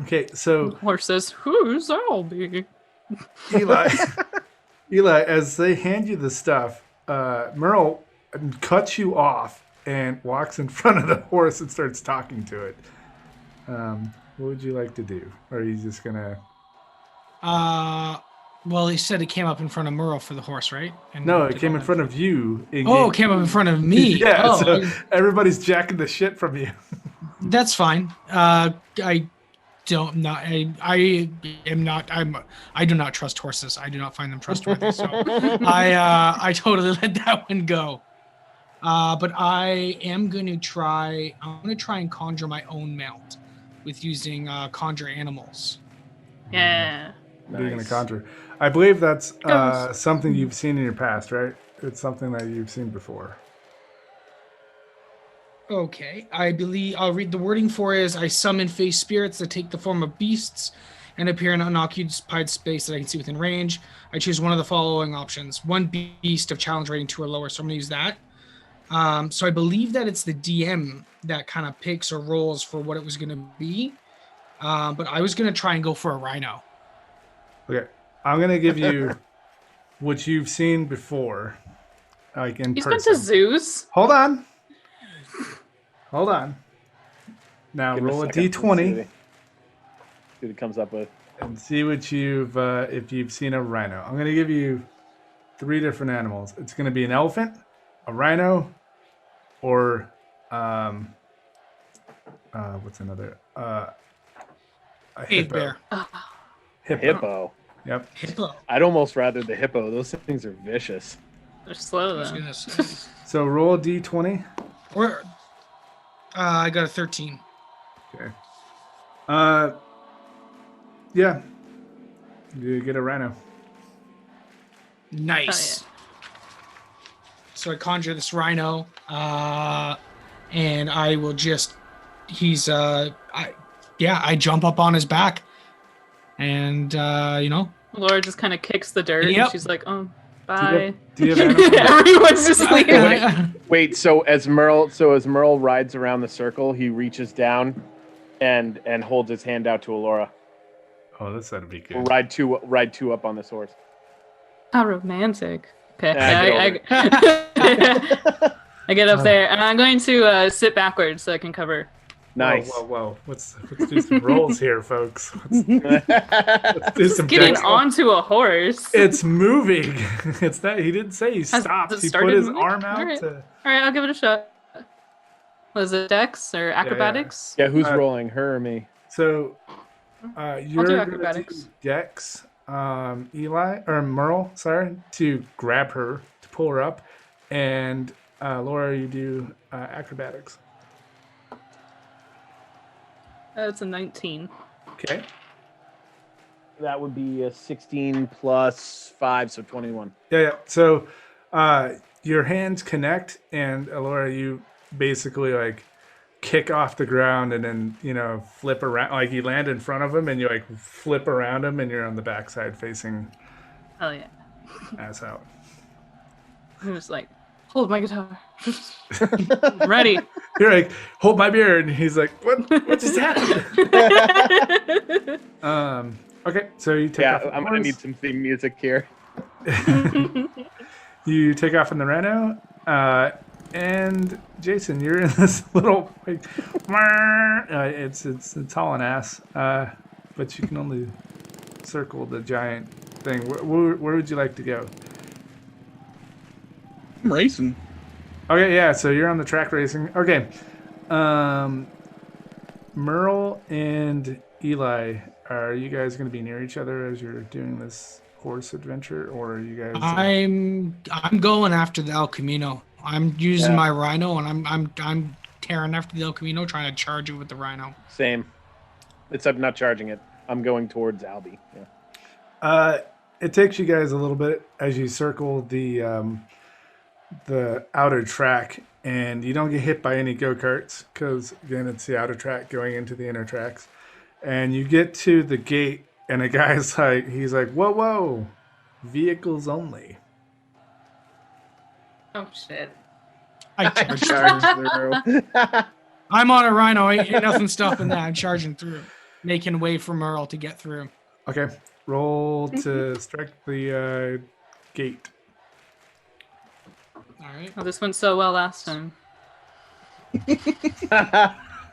Okay, so Horse says, "Who's Albie?" Eli, as they hand you the stuff, Merle cuts you off and walks in front of the horse and starts talking to it. What would you like to do? Or are you just gonna? Well, he said it came up in front of Merle for the horse, right? And No, it came in front of you. It came up in front of me. Yeah, so everybody's jacking the shit from you. That's fine. I do not trust horses. I do not find them trustworthy. So I totally let that one go. But I'm going to try and conjure my own mount with using conjure animals. Yeah. What are you going to conjure? I believe that's something you've seen in your past, right? It's something that you've seen before. Okay, I believe I'll read the wording for it is I summon face spirits that take the form of beasts and appear in unoccupied space that I can see within range. I choose one of the following options. One beast of challenge rating 2 or lower, so I'm going to use that. So I believe that it's the DM that kind of picks or rolls for what it was going to be. But I was going to try and go for a rhino. Okay, I'm going to give you what you've seen before, like in He's person. been to zoos. Hold on. Now Give him roll a second. d20 See what it comes up with. and see what you've if you've seen a rhino. I'm going to give you 3 different animals. It's going to be an elephant, a rhino, or what's another? A Cave hippo. bear. Hippo. Yep. Hippo. I'd almost rather the hippo. Those things are vicious. They're slow I was though. gonna say. So roll a d20. Or I got a 13. Okay. Yeah. You get a rhino. Nice. So I conjure this rhino, and I will just. He's yeah, I jump up on his back, and Laura just kind of kicks the dirt, Yep. and she's like, "Oh, bye." Do you have animal? Everyone's just leaving. Wait, so as Merle rides around the circle, he reaches down and holds his hand out to Alora. Oh, this ought to be We'll good. ride two up on this horse. How romantic. Okay, Yeah, I get up there, and I'm going to sit backwards so I can cover. Nice. Whoa. Let's do some rolls here, folks. Let's do some Getting dex- onto a horse. It's moving. It's that he didn't say he Has stopped. it He put started his moving? arm out Alright. to. All right, I'll give it a shot. Was it Dex or acrobatics? Yeah, who's rolling, her or me? So you're do gonna acrobatics. do Dex, Eli or Merle, sorry, to grab her to pull her up, and Laura, you do acrobatics. It's a 19. Okay. That would be a 16 plus 5, so 21. Yeah. So your hands connect, and Laura, you basically like kick off the ground and then flip around, like you land in front of him and you like flip around him and you're on the backside facing Oh yeah. ass out. He was like, hold my guitar. Ready. You're like, hold my beer, and he's like, what just happened? Okay, so you take off. I'm gonna need some theme music here. You take off in the Reno, and Jason, you're in this little like, it's hauling ass, but you can only circle the giant thing. Where would you like to go? I'm racing. Okay, yeah, so you're on the track racing. Okay. Merle and Eli, are you guys going to be near each other as you're doing this horse adventure, or are you guys I'm going after the El Camino. I'm using my rhino, and I'm tearing after the El Camino, trying to charge it with the rhino. Same. Except not charging it. I'm going towards Albie. Yeah. It takes you guys a little bit as you circle the outer track, and you don't get hit by any go-karts because again it's the outer track going into the inner tracks, and you get to the gate and a guy's like, he's like, whoa, vehicles only. Oh shit. I charge through. I'm on a rhino. Ain't nothing stopping that. I'm charging through, making way for Merle to get through. Okay, roll to strike the gate. All right. Oh, this went so well last time.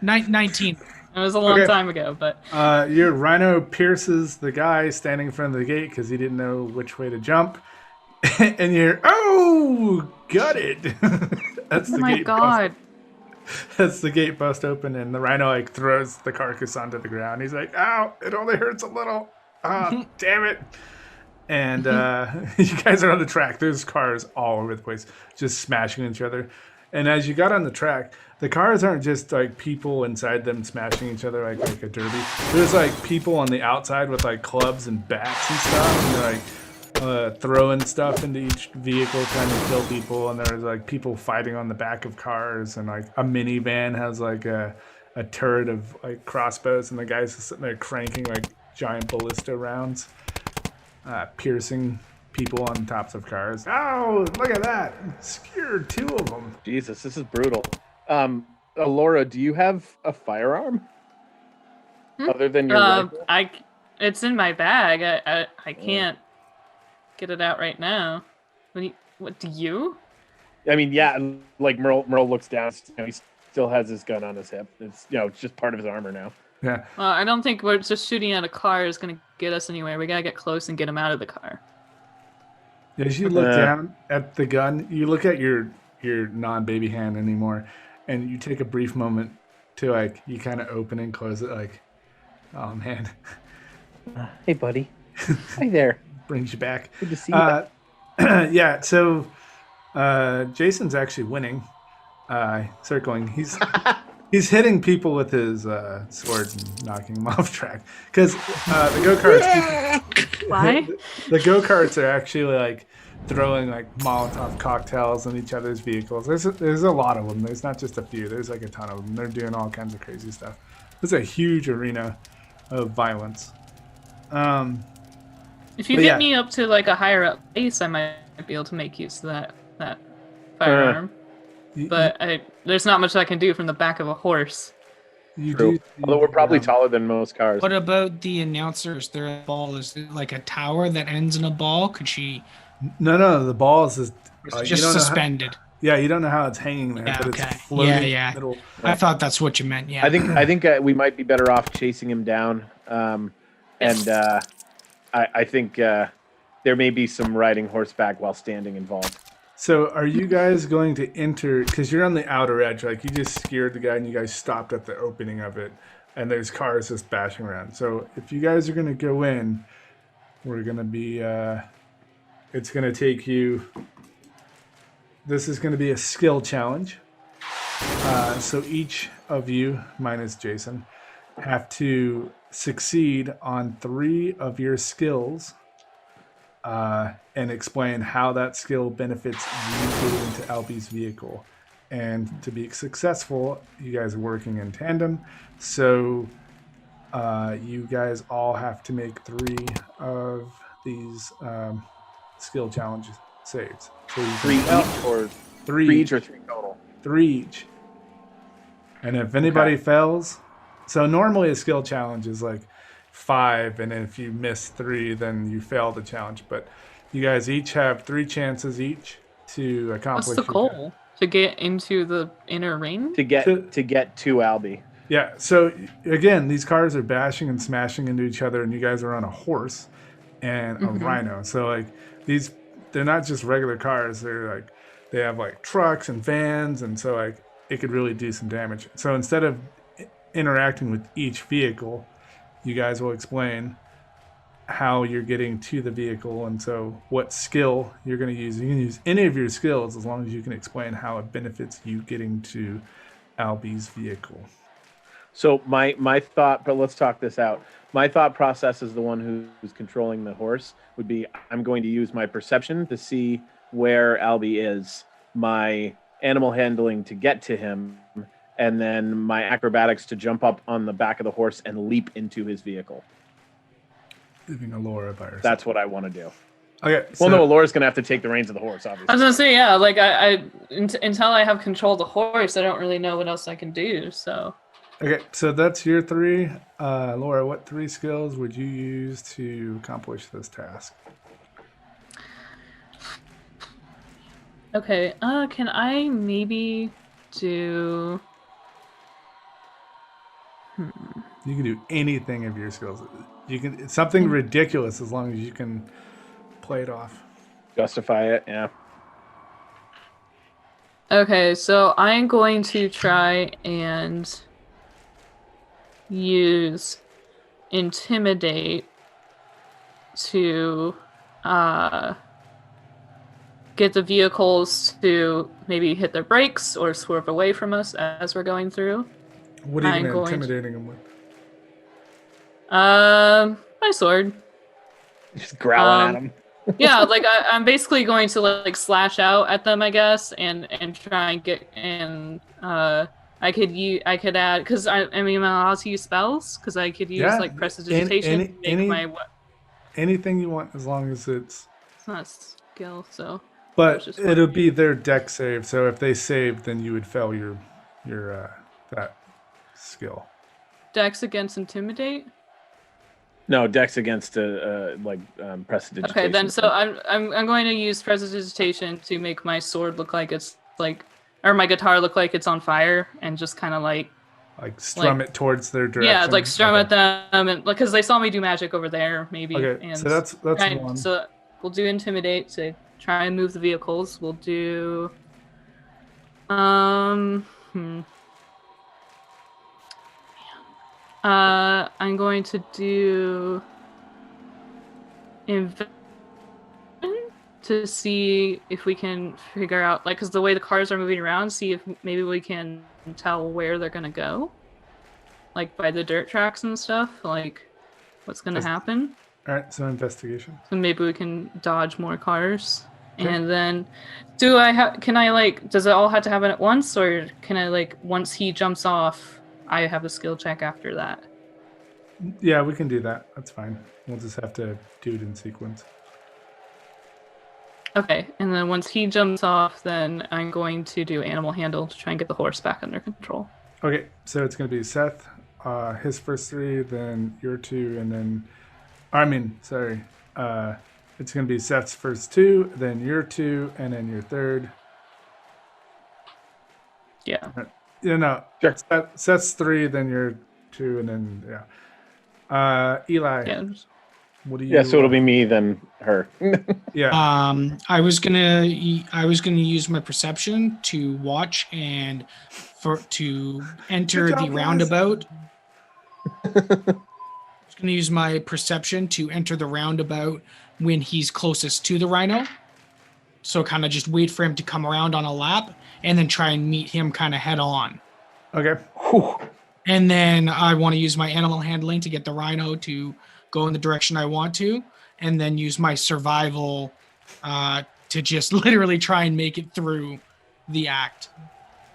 19. It was a long Okay. time ago, but Your rhino pierces the guy standing in front of the gate because he didn't know which way to jump. And you're, got it. That's the oh my gate god. That's the gate bust open, and the rhino like throws the carcass onto the ground. He's like, ow, it only hurts a little. Ah, damn it. And you guys are on the track. There's cars all over the place, just smashing each other. And as you got on the track, the cars aren't just like people inside them smashing each other like a derby. There's like people on the outside with like clubs and bats and stuff, and they're like throwing stuff into each vehicle trying to kill people. And there's like people fighting on the back of cars, and like a minivan has like a turret of like crossbows, and the guys are sitting there cranking like giant ballista rounds, piercing people on tops of cars. Oh, look at that! Skewered two of them. Jesus, this is brutal. Laura, do you have a firearm? Other than your rifle? It's in my bag. I can't get it out right now. What do you? I mean, yeah, like Merle looks down. He still has his gun on his hip. It's it's just part of his armor now. Yeah. I don't think we're just shooting at a car is gonna get us anywhere. We gotta get close and get him out of the car. As you look down at the gun, you look at your non-baby hand anymore, and you take a brief moment to like, you kind of open and close it like, oh man. Hey, buddy. Hi there. Brings you back. Good to see you. Yeah, so Jason's actually winning. Circling. He's hitting people with his swords and knocking them off track. Because the go-karts... Why? The go-karts are actually like throwing like Molotov cocktails in each other's vehicles. There's a lot of them. There's not just a few. There's like a ton of them. They're doing all kinds of crazy stuff. It's a huge arena of violence. If you But get yeah. me up to like a higher up base, I might be able to make use of that firearm. But there's not much I can do from the back of a horse. You True. do. Although we're probably taller than most cars. What about the announcers? Their ball is it like a tower that ends in a ball? Could she? No. The ball is just, Just you don't know suspended. yeah, you don't know how it's hanging there, Yeah, but okay. it's floating Yeah. in the middle. I thought that's what you meant. Yeah. I think we might be better off chasing him down. And I think there may be some riding horseback while standing involved. So are you guys going to enter, because you're on the outer edge, like you just scared the guy and you guys stopped at the opening of it, and there's cars just bashing around. So if you guys are going to go in, we're going to be, it's going to take you, this is going to be a skill challenge. So each of you, minus Jason, have to succeed on 3 of your skills and explain how that skill benefits you getting into Albie's vehicle. And to be successful, you guys are working in tandem. So you guys all have to make 3 of these skill challenge saves. So you 3 each or 3 each or 3 total? 3 each. And if anybody fails, so normally a skill challenge is like 5, and if you miss 3, then you fail the challenge. But you guys each have 3 chances each to accomplish. What's the goal? To get into the inner ring? To get to Albie. Yeah. So again, these cars are bashing and smashing into each other, and you guys are on a horse and a rhino. So like they're not just regular cars. They have like trucks and vans, and so like it could really do some damage. So instead of interacting with each vehicle, you guys will explain how you're getting to the vehicle, and so what skill you're going to use. You can use any of your skills as long as you can explain how it benefits you getting to Albie's vehicle. So my thought, but let's talk this out. My thought process as the one who's controlling the horse would be, I'm going to use my perception to see where Albie is, my animal handling to get to him, and then my acrobatics to jump up on the back of the horse and leap into his vehicle. Leaving Alora by herself. That's what I want to do. Okay. Well, no, Alora's going to have to take the reins of the horse, obviously. I was gonna say, yeah, like until I have control of the horse, I don't really know what else I can do. So. Okay, so that's your 3. Laura, what 3 skills would you use to accomplish this task? Okay, can I maybe do... You can do anything of your skills. You can, it's something ridiculous as long as you can play it off. Justify it, yeah. Okay, so I'm going to try and use Intimidate to get the vehicles to maybe hit their brakes or swerve away from us as we're going through. What are you intimidating them with? My sword. Just growling at them. Yeah, like I'm basically going to like slash out at them, I guess, and try and get and I could add, because I mean I'm allowed to use spells, because I could use like prestidigitation to make my anything you want as long as it's not a skill, so. But it'll be their deck save, so if they saved, then you would fail your that skill. Dex against Intimidate? No, dex against prestidigitation. Okay, then so I'm going to use prestidigitation to make my sword look like it's like, or my guitar look like it's on fire, and just kind of like strum it towards their direction. Yeah, like strum at them, and because they saw me do magic over there, maybe. Okay, and so that's one. So we'll do Intimidate to try and move the vehicles. We'll do I'm going to do Invention to see if we can figure out, like, because the way the cars are moving around, see if maybe we can tell where they're going to go. Like, by the dirt tracks and stuff, like, what's going to happen. All right, so investigation. So maybe we can dodge more cars. Okay. And then, does it all have to happen at once, or can I, like, once he jumps off, I have a skill check after that? Yeah, we can do that. That's fine. We'll just have to do it in sequence. Okay, and then once he jumps off, then I'm going to do animal handle to try and get the horse back under control. Okay, so it's going to be Seth, his first 3, then your 2, and then... it's going to be Seth's first 2, then your 2, and then your third. Yeah. Yeah, no. Sure. Seth's 3, then your 2, and then, yeah. Eli, Yeah. what do you... Yeah, so it'll be me, then her. Yeah. I was gonna use my perception to watch and to enter Good job, the guys. roundabout. I was gonna use my perception to enter the roundabout when he's closest to the rhino. So kind of just wait for him to come around on a lap and then try and meet him kind of head on. Okay. And then I want to use my animal handling to get the rhino to go in the direction I want to, and then use my survival to just literally try and make it through the act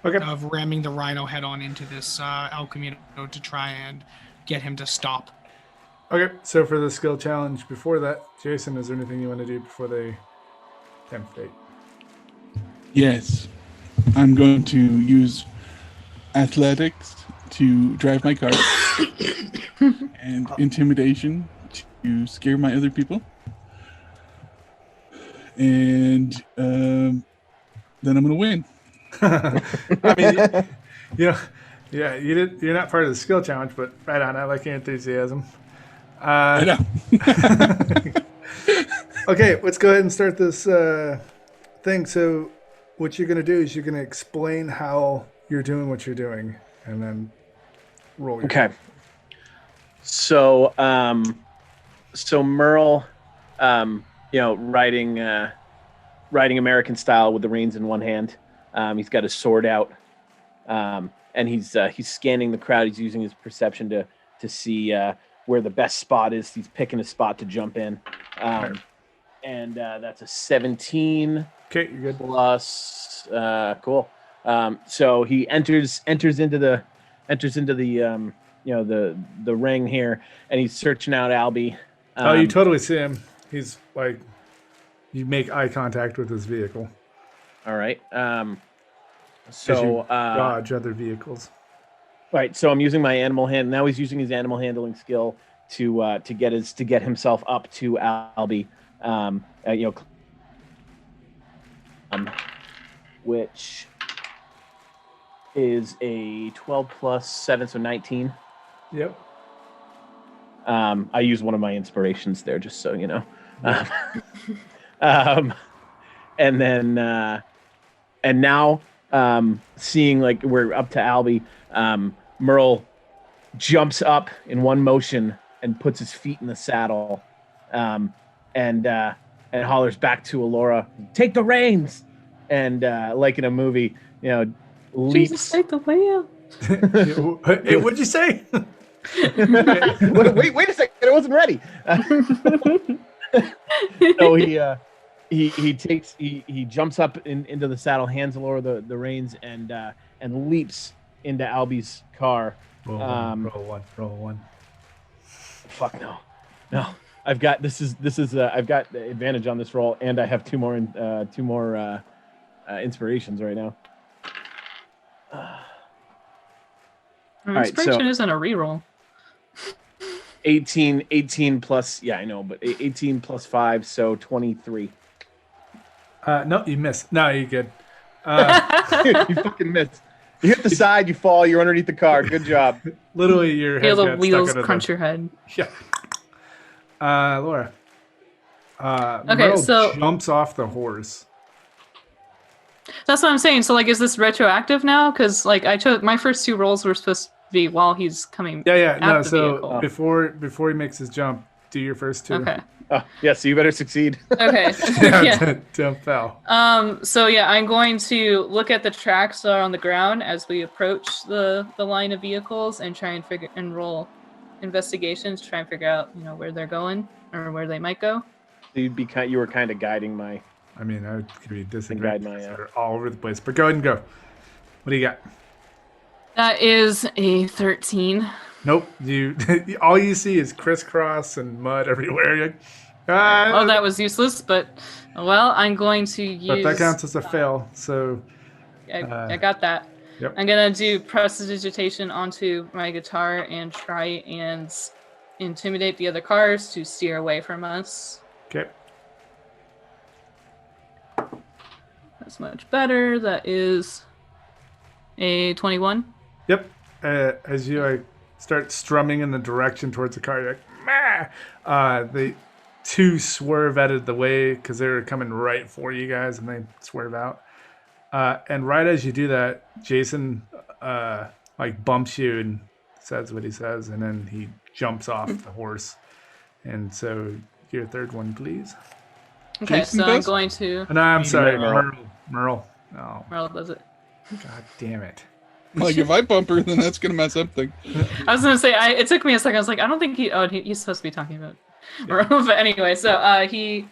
Okay. of ramming the rhino head on into this El Camino to try and get him to stop. Okay, so for the skill challenge before that, Jason, is there anything you want to do before they tempt fate? Yes. I'm going to use athletics to drive my car and intimidation to scare my other people. And then I'm going to win. I mean, you're not part of the skill challenge, but right on. I like your enthusiasm. I know. Okay, let's go ahead and start this thing. So what you're going to do is you're going to explain how you're doing what you're doing, and then roll your... Okay. So, Merle, riding American style with the reins in one hand. He's got his sword out, and he's scanning the crowd. He's using his perception to see where the best spot is. He's picking a spot to jump in, and that's a 17. Okay, you're good. Plus, cool. So he enters into the the ring here, and he's searching out Albie. You totally see him. He's like, you make eye contact with his vehicle. All right. As you dodge other vehicles. Right. So I'm using my animal hand. Now he's using his animal handling skill to get himself up to Albie. Which is a 12 plus 7, so 19. Yep. I use one of my inspirations there, just so you know. And then, and now, seeing like we're up to Albie, Merle jumps up in one motion and puts his feet in the saddle, and hollers back to Alora, "Take the reins!" And like in a movie, leaps. Jesus, take the wheel. Hey, what'd you say? Wait a second! I wasn't ready. So he jumps up into the saddle, hands Alora the reins, and leaps into Albie's car. Roll one. Fuck no. I've got I've got the advantage on this roll, and I have two more inspirations right now. Inspiration isn't a reroll. 18 plus, yeah, I know, but 18 plus 5, so 23. No, you missed. No, you're good. You fucking missed. You hit the side, you fall, you're underneath the car. Good job. Literally, your head Feel the got wheels stuck under crunch your head. Yeah. Laura. Okay, Merle so jumps off the horse. that's what I'm saying. So, like, is this retroactive now? Because, like, I chose my first 2 rolls were supposed to be while he's coming. Yeah. No, the so vehicle. before he makes his jump, do your first 2. Okay. Oh, yeah, so you better succeed. Okay. Yeah. Don't fail. So yeah, I'm going to look at the tracks that are on the ground as we approach the line of vehicles and try and roll investigations, try and figure out where they're going or where they might go. You were kind of guiding my. I mean, I could be guide disadvantages my, that are all over the place, but go ahead and go. What do you got? That is a 13. Nope. You all you see is crisscross and mud everywhere. You're like, Well, that was useless, but well, I'm going to use. but that counts as a fail. So I got that. Yep. I'm gonna do prestidigitation onto my guitar and try and intimidate the other cars to steer away from us. Okay. That's much better. That is a 21. Yep. As you start strumming in the direction towards the car, you're like, "Mah!" The two swerve out of the way because they were coming right for you guys, and they swerve out. And right as you do that, Jason bumps you and says what he says, and then he jumps off the horse. And so your third one, please. Okay, Jason so I'm does? going to. No, I'm sorry, Merle. Merle. Oh, Merle does it. God damn it. Like if I bump her, then that's gonna mess up things. I was gonna say, it took me a second. I was like, I don't think he's supposed to be talking about Merle. But anyway, so he,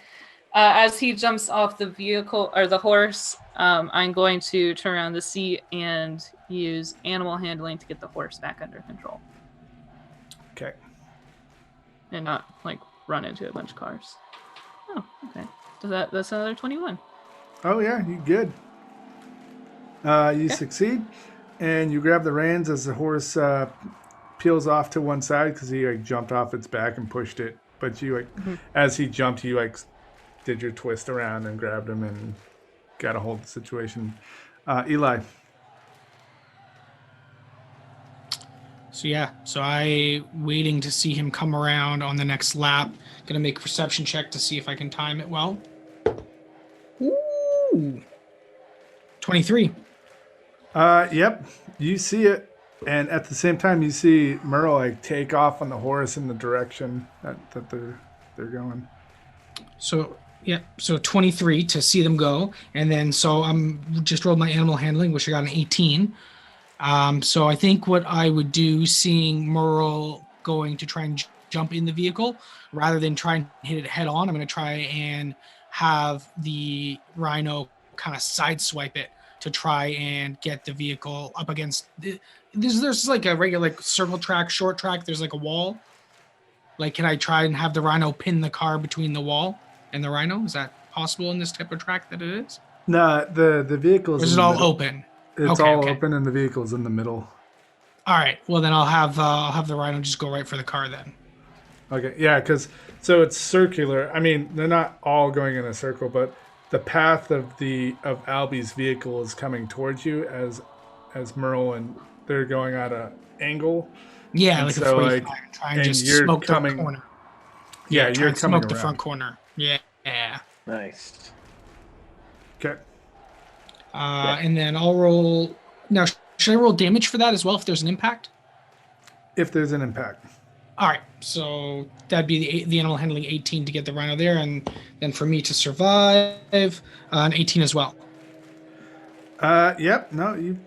as he jumps off the vehicle or the horse, I'm going to turn around the seat and use animal handling to get the horse back under control Okay. and not run into a bunch of cars. Oh, okay. That's another 21. Oh yeah, you good. You succeed, and you grab the reins as the horse peels off to one side because he jumped off its back and pushed it. But you as he jumped, you did your twist around and grabbed him and got a hold of the situation. Eli. So I waiting to see him come around on the next lap. Gonna make a perception check to see if I can time it well. Ooh, 23. Yep, you see it, and at the same time, you see Merle take off on the horse in the direction that they're going. So 23 to see them go, and then so I'm just rolled my animal handling, which I got an 18. So I think what I would do, seeing Merle going to try and jump in the vehicle, rather than try and hit it head on, I'm going to try and have the rhino kind of sideswipe it to try and get the vehicle up against. There's like a regular circle track, short track. There's like a wall. Can I try and have the rhino pin the car between the wall and the rhino? Is that possible in this type of track that it is? No, the vehicle Or is it all open? It's all open, and the vehicle's in the middle. All right. Well, then I'll have the rhino just go right for the car then. Okay, yeah, so it's circular. I mean, they're not all going in a circle, but the path of Albie's vehicle is coming towards you as Merle, and they're going at an angle. Yeah, and like so, a 45. Try and just you're smoke coming. the corner. Yeah, try you're and coming smoke the around. front corner. Yeah. Nice. Okay. And then I'll roll. Now, should I roll damage for that as well if there's an impact? If there's an impact. All right, so that'd be the animal handling 18 to get the rhino there, and then for me to survive, an 18 as well. Yep. No, you.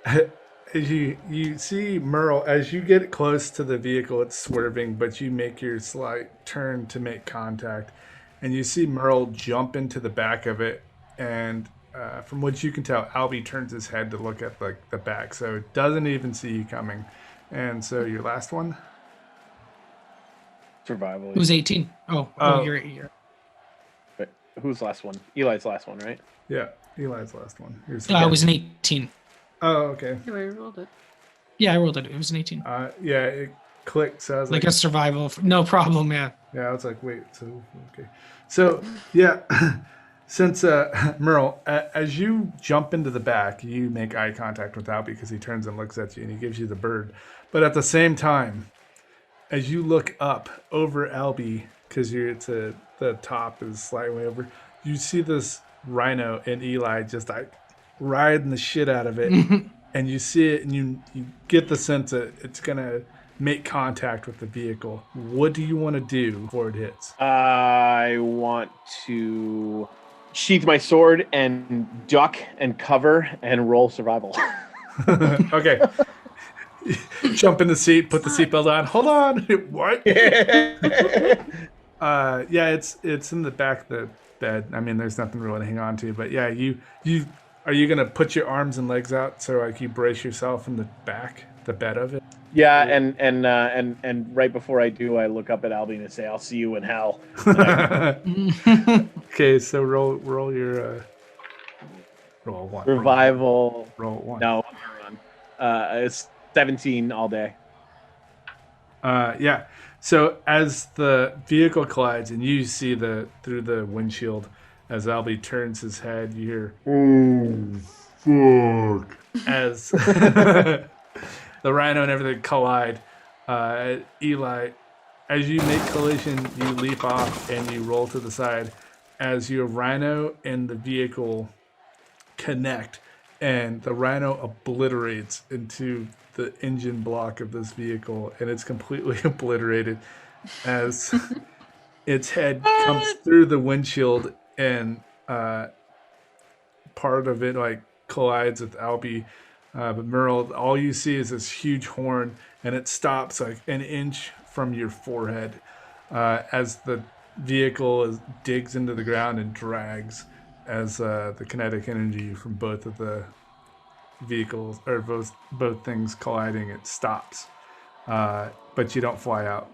As you see Merle, as you get close to the vehicle, it's swerving, but you make your slight turn to make contact, and you see Merle jump into the back of it, and from what you can tell, Albie turns his head to look at the back, so it doesn't even see you coming. And so your last one? Survival. It was 18. Oh, you're. Wait, who's last one? Eli's last one, right? Yeah, Eli's last one. It was an 18. Oh, okay. Yeah, we rolled it. Yeah, I rolled it. It was an 18. Yeah, it clicked, so I was like a survival. No problem, yeah. Yeah, I was like, wait, so, okay. So, yeah, since, Merle, as you jump into the back, you make eye contact with Albie because he turns and looks at you and he gives you the bird. But at the same time, as you look up over Albie, because the top is slightly over, you see this rhino and Eli just riding the shit out of it. And you see it and you get the sense that it's going to make contact with the vehicle. What do you want to do before it hits? I want to sheath my sword and duck and cover and roll survival. Okay. Jump in the seat, put the seatbelt on. Hold on. What? Yeah, it's in the back of the bed. I mean, there's nothing really to hang on to, but yeah, you Are you gonna put your arms and legs out so like you brace yourself in the bed of it? Yeah, and right before I do, I look up at Albie and say, "I'll see you in hell." Okay, so roll your roll one. Revival. Roll one. No, it's 17 all day. Yeah. So as the vehicle collides and you see through the windshield, as Albie turns his head, you hear, "Oh fuck!" As the rhino and everything collide. Eli, as you make collision, you leap off and you roll to the side. As your rhino and the vehicle connect, and the rhino obliterates into the engine block of this vehicle, and it's completely obliterated as its head comes through the windshield, and part of it like collides with Albie. But Merle, all you see is this huge horn, and it stops like an inch from your forehead as the vehicle digs into the ground and drags, as the kinetic energy from both of the vehicles or both things colliding, it stops, but you don't fly out.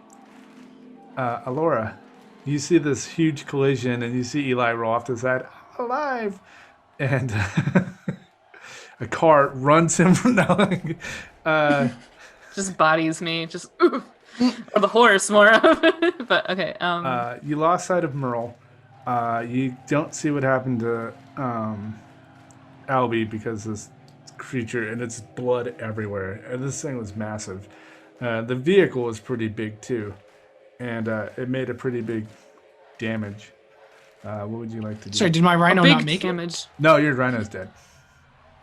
Alora, you see this huge collision, and you see Eli roll off to the side, alive, and a car runs him from now. Just bodies me, just or the horse more of it. But okay. You lost sight of Merle. You don't see what happened to Albie because this creature, and it's blood everywhere. And this thing was massive. The vehicle was pretty big too, and it made a pretty big damage. What would you like to do? Sorry, did my rhino big not make it? damage. No, your rhino's dead.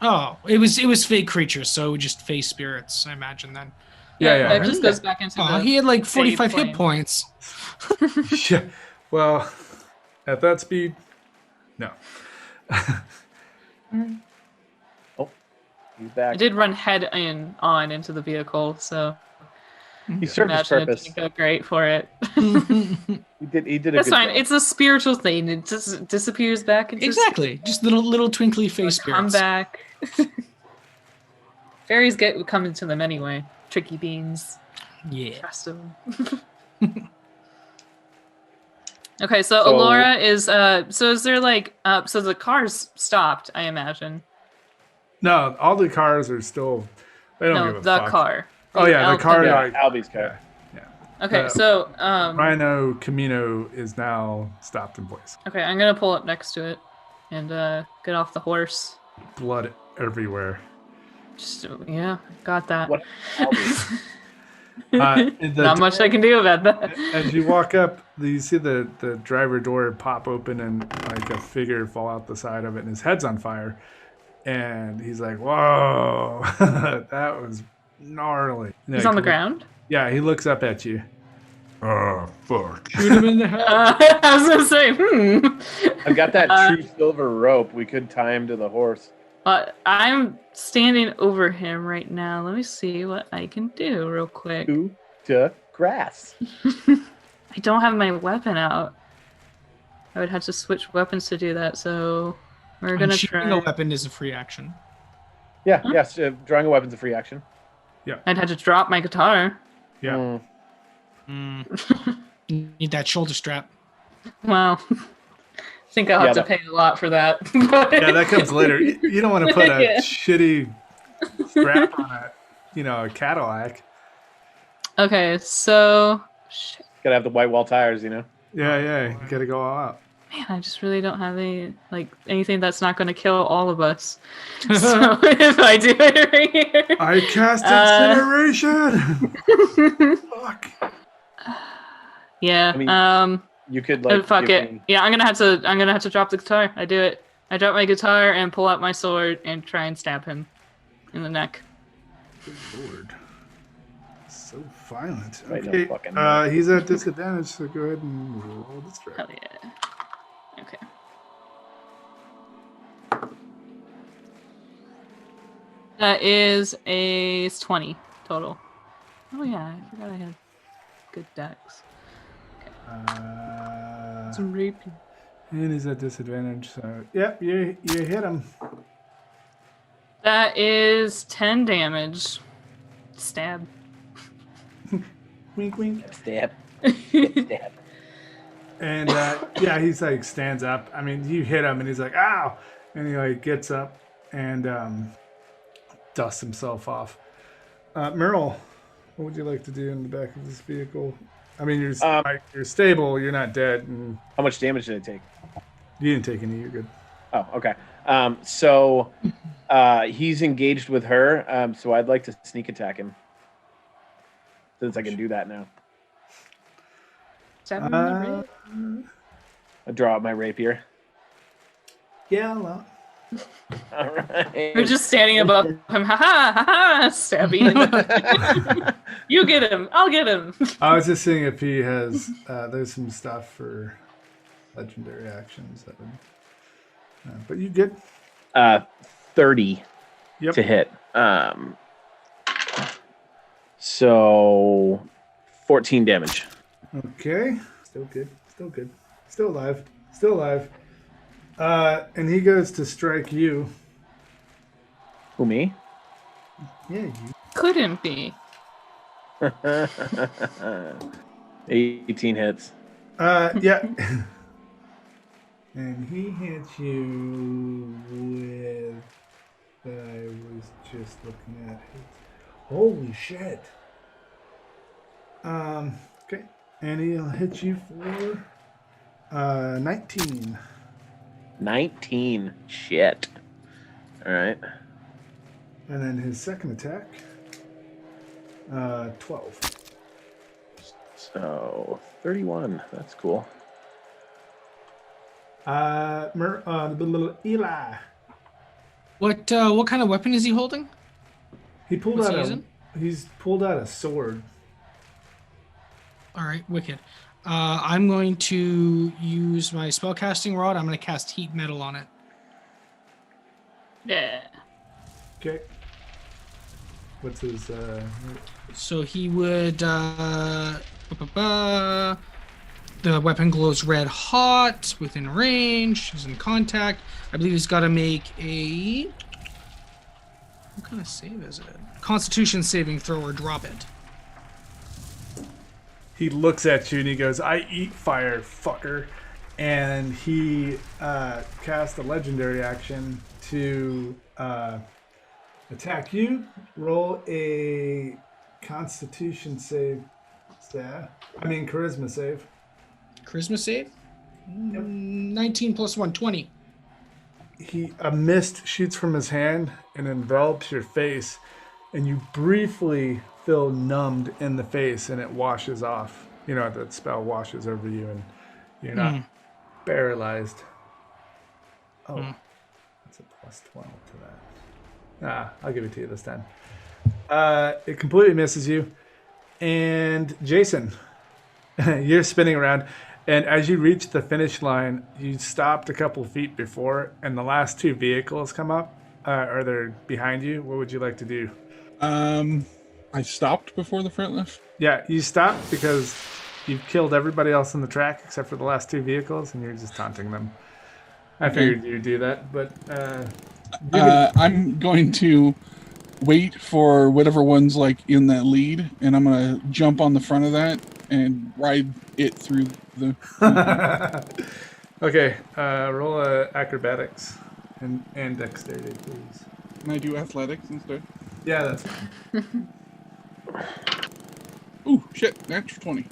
Oh, it was fake creatures, so it would just face spirits, I imagine then. Yeah. It just goes back into Oh, the he had like 45 save hit points. Yeah. Well, at that speed, no. Oh, he's back. I did run head on into the vehicle, so He served his imagine it purpose. didn't go great for it. He did a That's good fine. job. It's a spiritual thing. It just disappears back into Exactly. Just little twinkly face come spirits. back. Fairies come into them anyway. Tricky beans. Yeah. Trust them. Okay, so Alora is so is there like so the car's stopped, I imagine. No, all the cars are still. They don't give No, a the fuck. car. Oh yeah, the car. Yeah, Like, Albie's car. Okay, so Rhino Camino is now stopped in place. okay, I'm gonna pull up next to it and get off the horse. Blood everywhere. Just yeah, got that. What? Albie. Not much I can do about that. As you walk up, you see the driver door pop open and like a figure fall out the side of it, and his head's on fire. And he's like, "Whoa, that was gnarly." And He's on the ground. Yeah, he looks up at you. Oh, fuck. Shoot him in the head. I was gonna say, I've got that true silver rope. We could tie him to the horse. I'm standing over him right now. Let me see what I can do real quick. To grass. I don't have my weapon out. I would have to switch weapons to do that, so we're gonna Shooting try. a weapon is a free action. Yeah, yes. Drawing a weapon's a free action. I'd have to drop my guitar. Yeah. Need that shoulder strap. Well, I think I'll have to pay a lot for that. Yeah, that comes later. You don't want to put a Yeah. shitty strap on a Cadillac. Okay, so shit. Gotta have the white wall tires, you know. Yeah, you gotta go all out. Man, I just really don't have anything that's not going to kill all of us. So if I do it right here, I cast incineration. Fuck. yeah. I mean, You could like. Fuck give it. me- Yeah, I'm gonna have to drop the guitar. I do it. I drop my guitar and pull out my sword and try and stab him in the neck. Good lord. So violent. Wait, no Okay, fucking he's at disadvantage, so go ahead and roll the strap. Hell yeah. Okay. That is a 20 total. Oh yeah, I forgot I had good decks. Uh, Some raping. and he's at disadvantage, so yep, you hit him. That is 10 damage. Stab. Wink, wink. Stab. Stab. And yeah, he's like stands up. I mean, you hit him, and he's like, "Ow!" And he like gets up and dusts himself off. Merle, what would you like to do in the back of this vehicle? I mean, you're stable. You're not dead. And How much damage did I take? you didn't take any. You're good. Oh, okay. So he's engaged with her. So I'd like to sneak attack him. Since I can do that now. Stab him in the rib. I draw out my rapier. Yeah, well. All right. We're just standing above him. Ha ha ha ha! Stabbing him. You get him. I'll get him. I was just seeing if he has. There's some stuff for legendary actions that would. But you get 30 Yep. to hit. So 14 damage. Okay. Still good. Still good. Still alive. Still alive. And he goes to strike you. Who, me? Yeah, you. Couldn't be. 18 hits. Yeah. And he hits you with. I was just looking at it. Holy shit. Okay. And he'll hit you for 19. 19. Shit. All right. And then his second attack, 12. So 31. That's cool. Little Eli. What kind of weapon is he holding? He pulled What's out he a. using? He's pulled out a sword. All right, wicked. I'm going to use my spellcasting rod. I'm going to cast heat metal on it. Yeah. Okay. What's his? So he would. The weapon glows red hot within range. He's in contact. I believe he's got to make a. What kind of save is it? Constitution saving throw or drop it. He looks at you and he goes, "I eat fire, fucker," and he casts a legendary action to attack you. Roll a Constitution save. Charisma save. Charisma save? 19 plus 1, 20. A mist shoots from his hand and envelops your face, and you briefly feel numbed in the face, and it washes off. You know, that spell washes over you, and you're not paralyzed. Oh, that's a plus 12 to that. I'll give it to you this time. It completely misses you. And Jason, you're spinning around. And as you reach the finish line, you stopped a couple feet before, and the last two vehicles come up. Are they behind you? What would you like to do? I stopped before the front left. Yeah, you stopped because you've killed everybody else on the track except for the last two vehicles, and you're just taunting them. I figured you'd do that, but I'm going to wait for whatever one's like in that lead, and I'm gonna jump on the front of that and ride it through the. Okay, roll acrobatics and dexterity, please. Can I do athletics instead? Yeah, that's fine. Ooh, shit! Natural 20.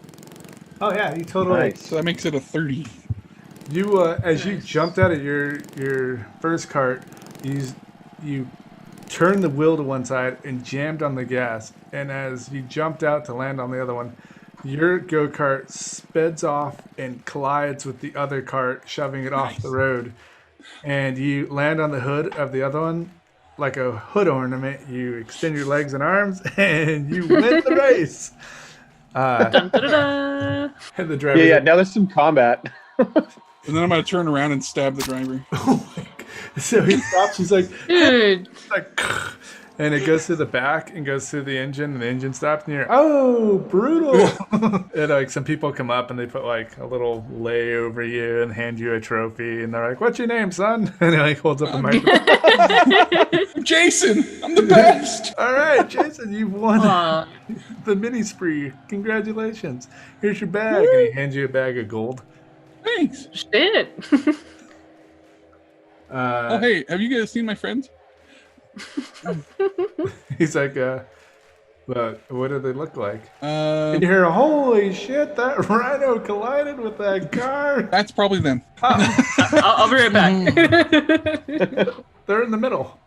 Oh yeah, you totally. Nice. So that makes it a 30. You as you jumped out of your first cart, you turned the wheel to one side and jammed on the gas, and as you jumped out to land on the other one, your go-kart speds off and collides with the other cart, shoving it off the road, and you land on the hood of the other one like a hood ornament. You extend your legs and arms, and you win the race. Dun, da, da, da. And the driver. Yeah. Now there's some combat. And then I'm gonna turn around and stab the driver. Oh my God. So he stops. He's like, Dude. like, and it goes through the back and goes through the engine, and the engine stops, and you're, oh, brutal. And like some people come up and they put like a little lei over you and hand you a trophy, and they're like, what's your name, son? And he like holds up a microphone. Jason, I'm the best. All right, Jason, you've won Aw. the mini spree. Congratulations. Here's your bag. And he hands you a bag of gold. Thanks. Shit. Oh, hey, have you guys seen my friends? He's like, but what do they look like? Uh, And you hear, holy shit, that rhino collided with that car. that's probably them. I'll be right back. They're in the middle.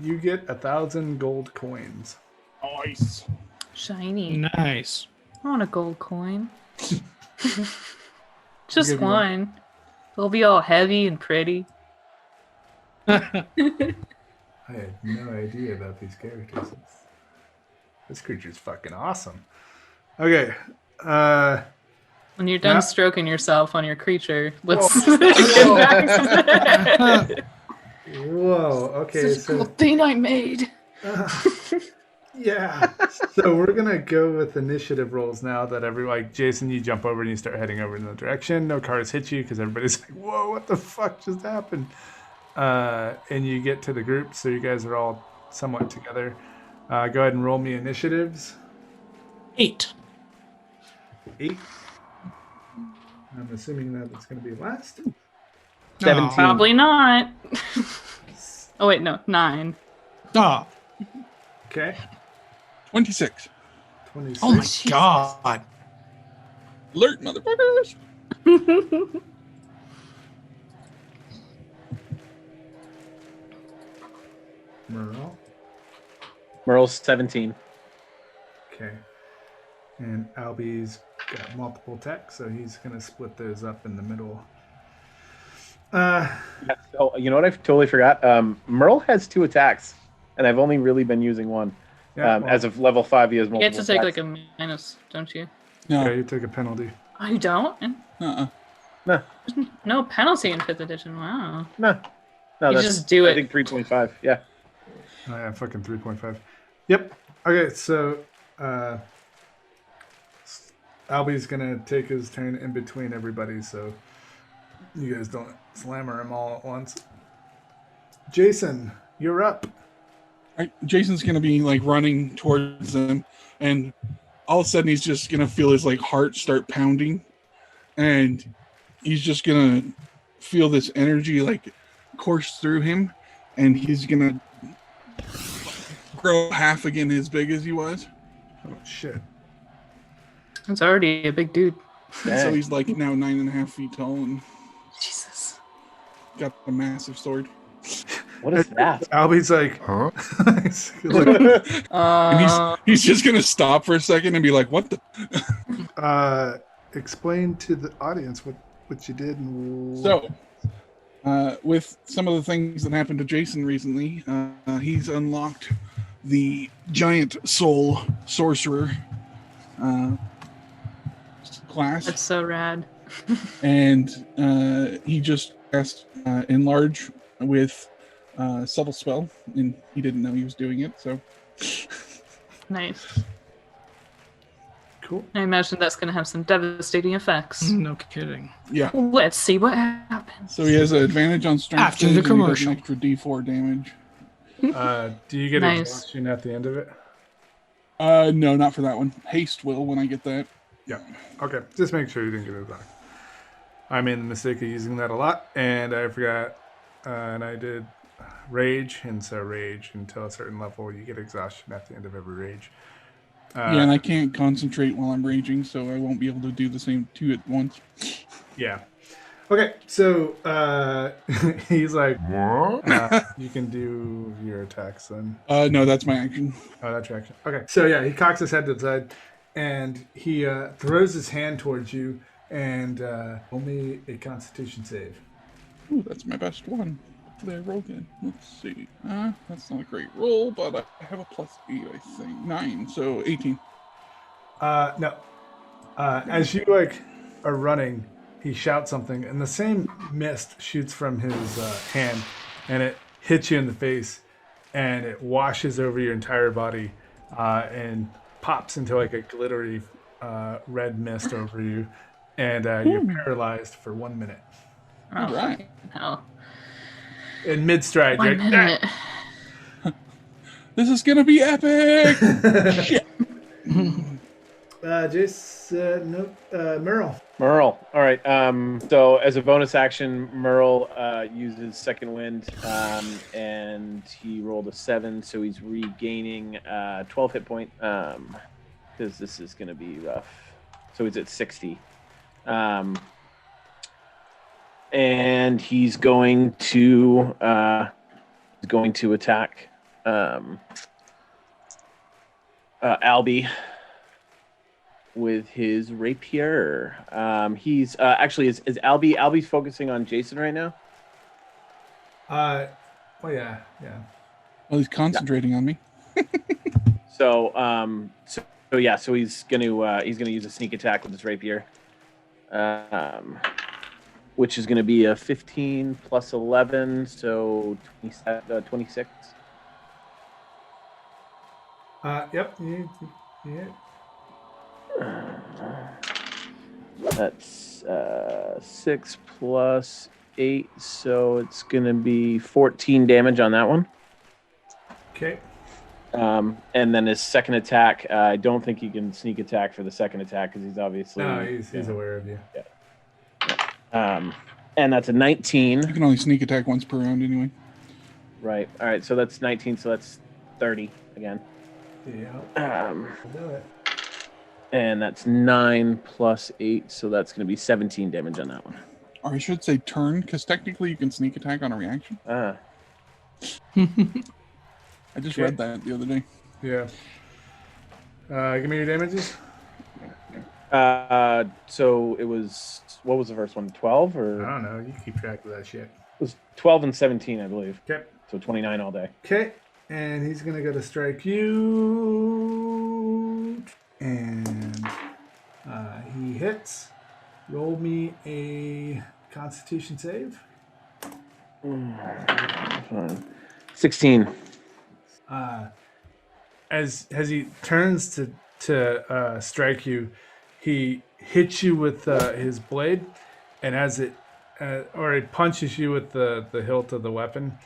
You get 1,000 gold coins. Nice. Shiny. Nice. I want a gold coin. I'll Just give you one. They'll be all heavy and pretty. I had no idea about these characters. This creature's fucking awesome. Okay. When you're done Yeah. stroking yourself on your creature, let's get back to Whoa. Okay. this is a cool So thing I made. yeah. So we're gonna go with initiative rolls now that like Jason, you jump over and you start heading over in the direction. No cars hit you because everybody's like, whoa, what the fuck just happened? And you get to the group, so you guys are all somewhat together. Go ahead and roll me initiatives. 8. 8. I'm assuming that it's going to be last. 17. Probably not. Oh wait, no, 9. Oh, Okay. 26. 26. oh my god. Alert, motherfuckers. Merle. Merle's 17. Okay. And Albie's got multiple attacks, so he's going to split those up in the middle. Oh, you know what I totally forgot? Merle has 2 attacks, and I've only really been using one. Yeah, well, As of level 5, he has You multiple get to take attacks. like a minus, don't you? No. yeah, you took a penalty. Oh, you don't? Uh-uh. No, No penalty in 5th edition. Wow. no. No, You that's, just do I it. think 3.5, yeah. Oh, yeah, fucking 3.5. Yep. Okay, so Albie's going to take his turn in between everybody, so you guys don't slammer him all at once. Jason, you're up. Right, Jason's gonna be like running towards them, and all of a sudden he's just gonna feel his like heart start pounding, and he's just gonna feel this energy like course through him, and he's gonna grow half again as big as he was. Oh, shit. It's already a big dude. And so he's like now 9.5 feet tall and Jesus. got a massive sword. What is that? Albie's like, huh? And he's just gonna stop for a second and be like, "What the?" Explain to the audience what you did. And So, with some of the things that happened to Jason recently, he's unlocked the giant soul sorcerer class, That's so rad. and he just cast enlarge with subtle spell, and he didn't know he was doing it. So, Nice. Cool. I imagine that's going to have some devastating effects. No kidding. yeah. Let's see what happens. So he has an advantage on strength After the saves, and he does commercial. an extra D4 damage. Do you get Nice. exhaustion at the end of it? No, not for that one. Haste will when I get that. Yeah. Okay. Just make sure you didn't get it back. I made the mistake of using that a lot, and I forgot. And I did rage, and so rage until a certain level, you get exhaustion at the end of every rage. Yeah, and I can't concentrate while I'm raging, so I won't be able to do the same two at once. Yeah. Okay. So he's like, you can do your attacks then. No, that's my action. Oh, that's your action. Okay. So yeah, he cocks his head to the side, and he throws his hand towards you, and only a Constitution save. Ooh, that's my best one. What did I roll again? Let's see. That's not a great roll, but I have a +8, I think. 9, so 18. No. As you are running, he shouts something, and the same mist shoots from his hand, and it hits you in the face, and it washes over your entire body and pops into like a glittery red mist over you, and you're paralyzed for 1 minute. Oh, Right. fucking hell. In mid-stride, 1 you're like, minute. This is gonna be epic. Shit. Jason, nope, Merle. Merle. All right. So as a bonus action, Merle uses second wind, and he rolled a 7, so he's regaining 12 hit point. Because this is going to be rough. So he's at 60. And he's going to attack Albie with his rapier. He's actually is Albie's focusing on Jason right now? Oh yeah. Well, he's concentrating on me. So he's gonna use a sneak attack with his rapier, which is gonna be a 15 plus 11, so 26. Yep. Yeah. That's 6 plus 8, so it's gonna be 14 damage on that one. Okay. And then his second attack, I don't think he can sneak attack for the second attack because he's obviously he's aware of you. And that's a 19. You can only sneak attack once per round anyway. Right. All right. So that's 19. So that's 30 again. Yeah. Do it. And that's 9 plus 8, so that's going to be 17 damage on that one. Or I should say turn, because technically you can sneak attack on a reaction. I just read that the other day. Yeah. Give me your damages. So it was, what was the first one? 12 or? I don't know. You keep track of that shit. It was 12 and 17, I believe. Okay. So 29 all day. Okay. And he's gonna go to strike you, and he hits. Roll me a Constitution save. 16. As he turns to strike you, he hits you with his blade, and as it or he punches you with the hilt of the weapon,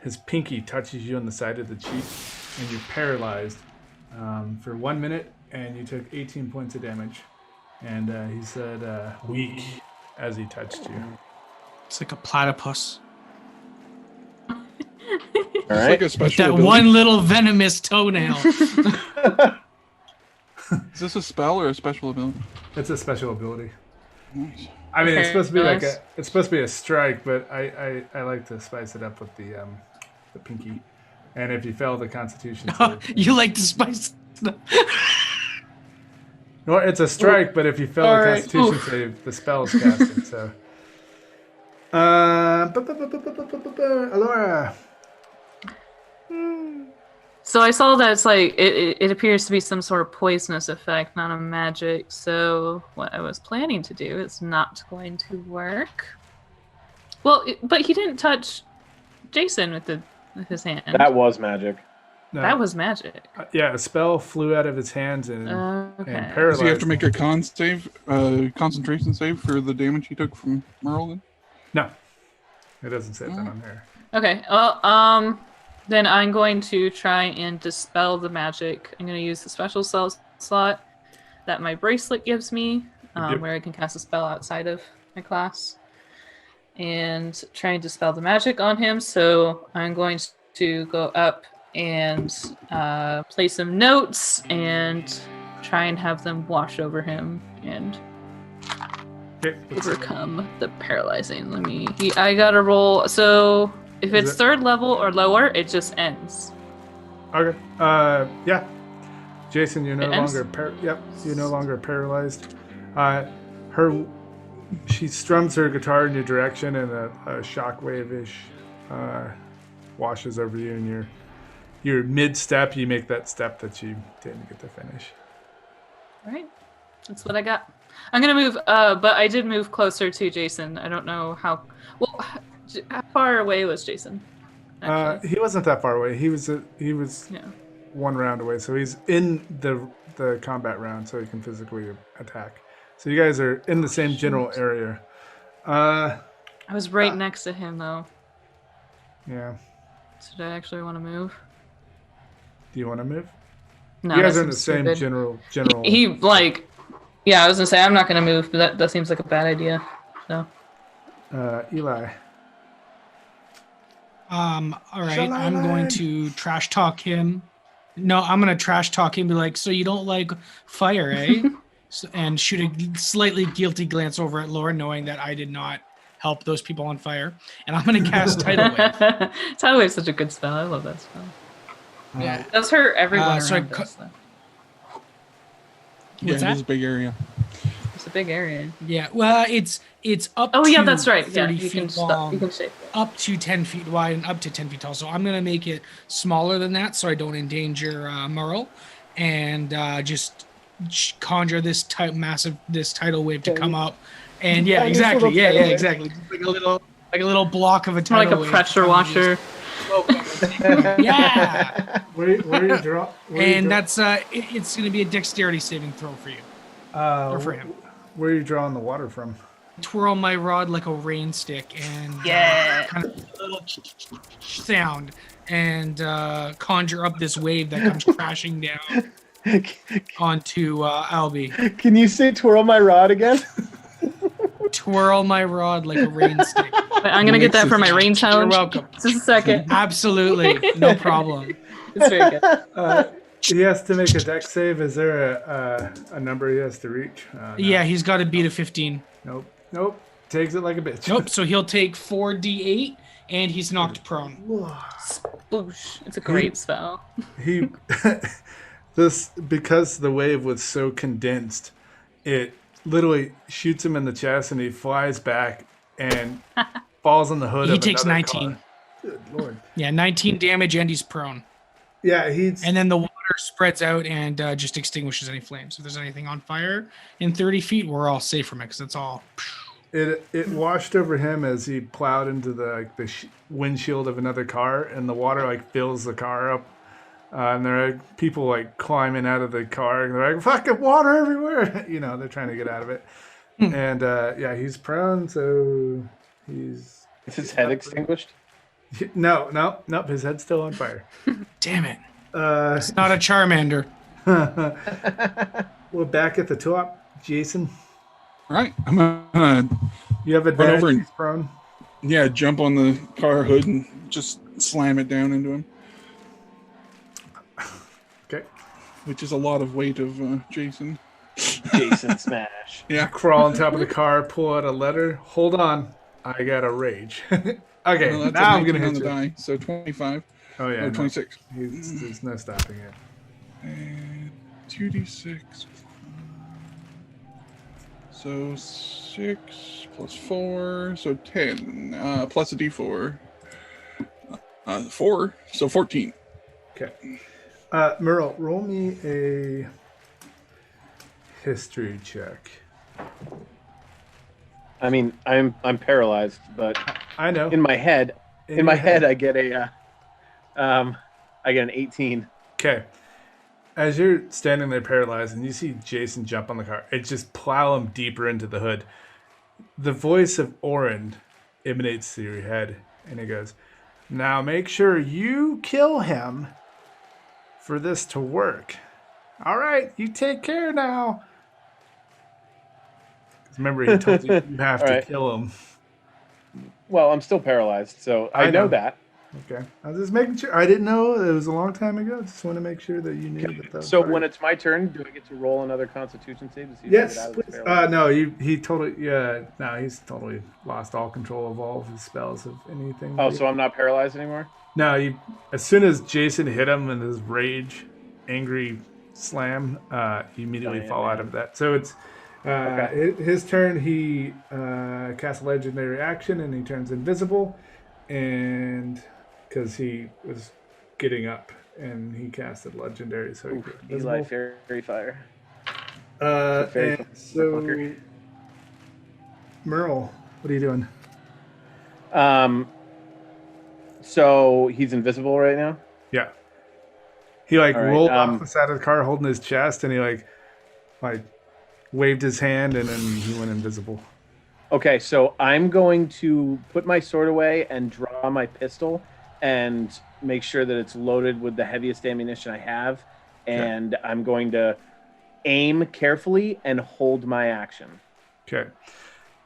his pinky touches you on the side of the cheek, and you're paralyzed for 1 minute, and you took 18 points of damage. And he said weak as he touched you. It's like a platypus. All It's right. like a special That ability. one little venomous toenail. Is this a spell or a special ability? It's a special ability. Nice. I mean, it's supposed to be like Nice. it's supposed to be a strike, but I like to spice it up with the pinky. And if you fail the Constitution save, You like to spice stuff. well, it's a strike, but if you fail All the right. Constitution Oof. save, the spell is casted. So, Alora. So I saw that it's like it appears to be some sort of poisonous effect, not a magic. So what I was planning to do is not going to work. Well, but he didn't touch Jason with his hand. That was magic. No, That was magic. yeah, a spell flew out of his hands and Okay. paralyzed. Does he have to make a concentration save for the damage he took from Merle then? No, it doesn't say that on there. Okay. Well, then I'm going to try and dispel the magic. I'm going to use the special slot that my bracelet gives me, Yep. where I can cast a spell outside of my class, and try and dispel the magic on him. So I'm going to go up and play some notes and try and have them wash over him and Okay, what's it? overcome the paralyzing. I gotta roll. So if Is it's it- third level or lower, it just ends. Okay. Yeah. Jason, you're no It ends? longer you're no longer paralyzed. She strums her guitar in your direction, and a shockwave-ish washes over you, and you're mid-step. You make that step that you didn't get to finish. All right, that's what I got. I'm gonna move, but I did move closer to Jason. I don't know how. Well, how far away was Jason? Actually. He wasn't that far away. He was Yeah. one round away, so he's in the combat round, so he can physically attack. So you guys are in the same general area. I was right next to him though. Yeah. So did I actually want to move? Do you want to move? No, You guys that are in the seems same stupid. general. He like, yeah, I was gonna say I'm not gonna move, but that seems like a bad idea. So. Eli. All right, I'm going to trash talk him. No, I'm gonna trash talk him. Be like, so you don't like fire, eh? And shoot a slightly guilty glance over at Laura, knowing that I did not help those people on fire. And I'm gonna cast Tidal Wave. Tidal Wave's such a good spell. I love that spell. Yeah. It does hurt everyone so I around cu- us, though. Yeah, What's it that? is a big area. It's a big area. Yeah, well, it's up. Oh to yeah, that's right. 30 Yeah, you can feet long, you can shape it. up to 10 feet wide, and up to 10 feet tall. So I'm gonna make it smaller than that, so I don't endanger Merle, and just conjure this tidal wave to come up. And yeah, Tiny exactly. little Yeah, tidal wave. exactly. Just like a little block of a More tidal like a wave. pressure washer. Yeah. Where you draw? And that's it's gonna be a dexterity saving throw for you or for him. Where are you drawing the water from? Twirl my rod like a rain stick and kind of a little sound and conjure up this wave that comes crashing down onto Albie. Can you say twirl my rod again? Twirl my rod like a rain stick. Wait, I'm gonna get that for my rain challenge. You're welcome. Just a second. Absolutely, no problem. It's very good. He has to make a dex save. Is there a number he has to reach? No. Yeah, he's got to beat a 15. Nope. Takes it like a bitch. Nope. So he'll take 4d8, and he's knocked prone. Sploosh. It's a great spell. He because the wave was so condensed, it literally shoots him in the chest, and he flies back and falls on the hood. He of takes another 19. car. Good Lord. Yeah, 19 damage, and he's prone. Yeah, he's And then the water spreads out and just extinguishes any flames. If there's anything on fire in 30 feet, we're all safe from it because it's all. It washed over him as he plowed into the windshield of another car, and the water fills the car up. And there are people climbing out of the car, and they're like, "Fucking water everywhere!" They're trying to get out of it. And yeah, he's prone, so he's. Is his head extinguished? No, his head's still on fire. Damn it! It's not a Charmander. We're back at the top, Jason. All right, I'm gonna You have advantage. over and- He's prone. jump on the car hood and just slam it down into him, Okay. which is a lot of weight of Jason. Jason smash. Yeah, Crawl on top of the car, pull out a letter. Hold on, I got a rage. Okay, well, that's now a I'm gonna 19 hit on the you. die, so 25 Oh yeah, or no. 26. There's no stopping it. And 2d6. So 6 plus 4, so 10. Plus a d4. 4, so 14. Okay. Merle, roll me a history check. I mean, I'm paralyzed, but I know. in my head, your I get an 18. Okay. As you're standing there paralyzed and you see Jason jump on the car, it just plow him deeper into the hood. The voice of Orin emanates through your head, and it goes, "Now make sure you kill him for this to work. All right, you take care now." 'Cause remember, he told you you have to Right. kill him. Well, I'm still paralyzed, so I know know. that. Okay. I was just making sure. I didn't know. It was a long time ago. Just want to make sure that you knew that was So part when of it. it's my turn, do I get to roll another Constitution save to see if I Yes, get out of please. this paralysis? No, he totally, he's totally lost all control of all of his spells, of anything. Oh, so I'm not paralyzed anymore? No, as soon as Jason hit him in his rage, angry slam, you immediately Giant fall out man. of that. So it's his turn. He casts a legendary action, and he turns invisible, and because he was getting up, and he casted legendary, so he Oof, goes Eli invisible. Fairy Fire. And so, fucker. Merle, what are you doing? So he's invisible right now? Yeah. He like All right, rolled off the side of the car holding his chest, and he like waved his hand, and then he went invisible. Okay, so I'm going to put my sword away and draw my pistol and make sure that it's loaded with the heaviest ammunition I have. And I'm going to aim carefully and hold my action. Okay.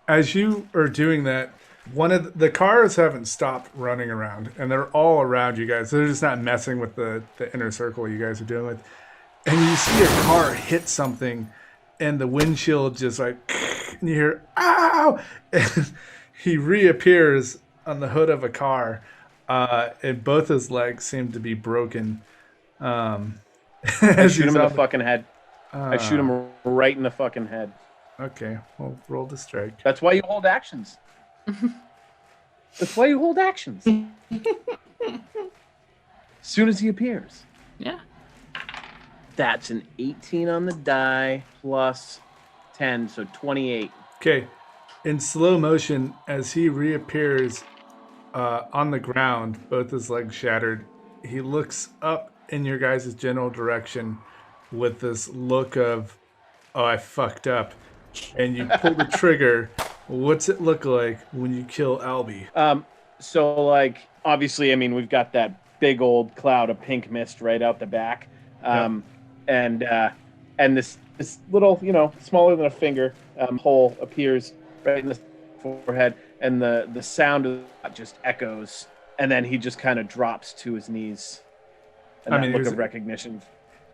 As you are doing that, one of the cars haven't stopped running around, and they're all around you guys. They're just not messing with the inner circle you guys are dealing with. And you see a car hit something, and the windshield just like, and you hear, ow! And he reappears on the hood of a car, and both his legs seem to be broken. I shoot him in the fucking head. I shoot him right in the fucking head. Okay, well, roll the strike. That's why you hold actions. That's why you hold actions. As soon as he appears. Yeah. That's an 18 on the die plus 10, so 28. Okay, in slow motion, as he reappears on the ground, both his legs shattered, he looks up in your guys' general direction with this look of, oh, I fucked up. And you pull the trigger. What's it look like when you kill Albie? So, like, obviously, I mean, we've got that big old cloud of pink mist right out the back. And this little, smaller than a finger hole appears right in the forehead, and the sound of that just echoes, and then he just kind of drops to his knees. And that look of recognition.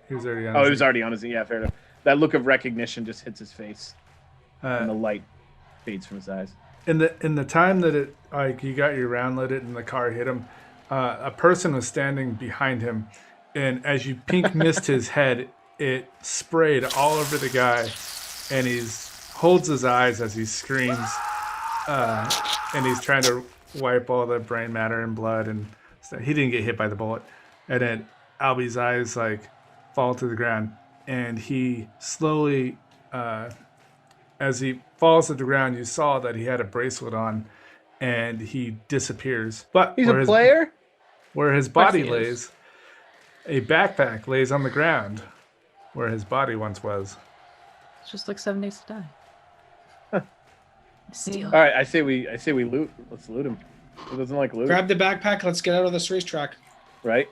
He was already on his he was already on his knees. Yeah, fair enough. That look of recognition just hits his face, and the light fades from his eyes. In the time that it you got your round loaded and the car hit him, a person was standing behind him, and as you pink missed his head, it sprayed all over the guy, and he holds his eyes as he screams, and he's trying to wipe all the brain matter and blood, and stuff. He didn't get hit by the bullet, and then Albie's eyes fall to the ground, and he slowly, as he falls to the ground, you saw that he had a bracelet on, and he disappears. But he's a player. Where his body lays, a backpack lays on the ground, where his body once was. It's just like 7 Days to Die. Steal. All right, I say we loot. Let's loot him. Who doesn't like loot? Grab the backpack. Let's get out of this racetrack. Right.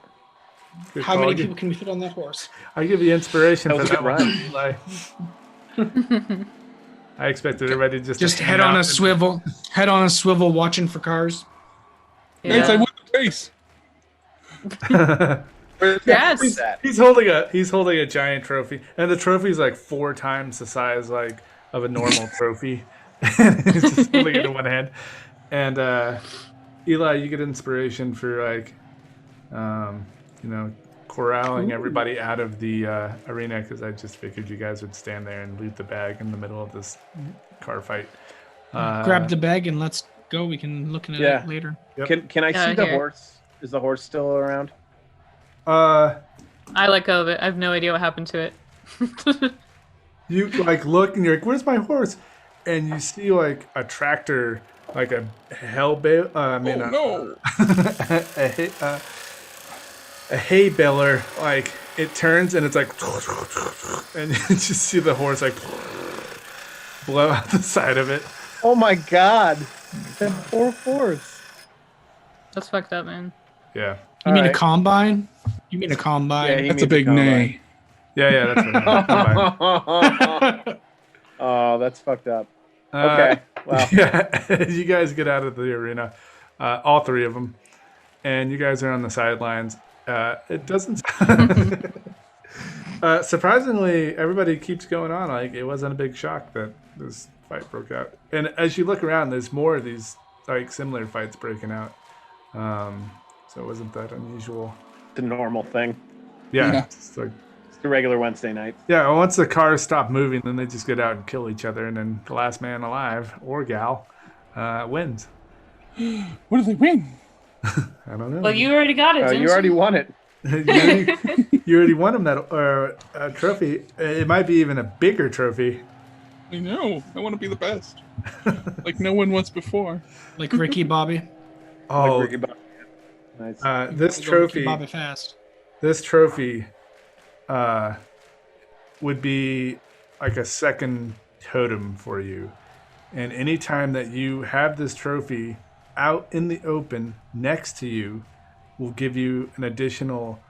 Good How call. many people can we fit on that horse? I give you inspiration for was a that good one, Eli. I expected everybody to just head on a swivel. Head on a swivel, watching for cars. Thanks, I won the race. Yes. He's holding a giant trophy, and the trophy's like 4 times the size of a normal trophy. He's just holding it in one hand. And Eli, you get inspiration for corralling everybody out of the arena, because I just figured you guys would stand there and loot the bag in the middle of this car fight. Grab the bag and let's go. We can look at it later. Yep. Can I see the horse? Is the horse still around? I let go of it. I have no idea what happened to it. You look and you're like, "Where's my horse?" And you see a tractor, like a hell bale. A hay baler. It turns and it's and you just see the horse blow out the side of it. Oh my god! That poor horse. That's fucked up, man. Yeah. You mean a combine? You mean a combine? Yeah, That's a big nay. Yeah, that's what Oh, that's fucked up. Okay. Well. Yeah, you guys get out of the arena, all 3 of them, and you guys are on the sidelines. It doesn't. Surprisingly, everybody keeps going on. It wasn't a big shock that this fight broke out. And as you look around, there's more of these similar fights breaking out. So it wasn't that unusual. The normal thing. Yeah. It's the regular Wednesday night. Yeah. Once the cars stop moving, then they just get out and kill each other, and then the last man alive or gal wins. What do they win? I don't know. Well, you already got it. Didn't You already won it. You already won a trophy. It might be even a bigger trophy. I know. I want to be the best. Like no one was before. Like Ricky Bobby. Oh, Like Ricky Bobby. Nice. This Go Ricky trophy, Bobby fast. this trophy, would be like a second totem for you. And anytime that you have this trophy out in the open next to you, will give you an additional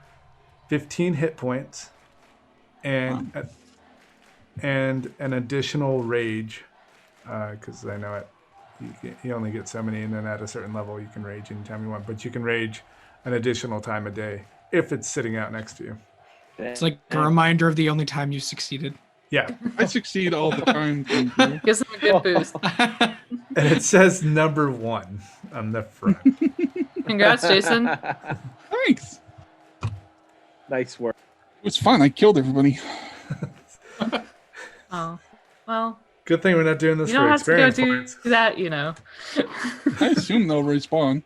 15 hit points and and an additional rage. Because I know it, you only get so many, and then at a certain level you can rage anytime you want. But you can rage an additional time a day if it's sitting out next to you. It's like a reminder of the only time you succeeded. Yeah, I succeed all the time. Thank you. Gives them a good boost. and it says number 1 on the front. Congrats, Jason. Thanks. Nice work. It was fun. I killed everybody. Oh, well, Good thing we're not doing this you don't for have to go experience do that, you know. I assume they'll respawn.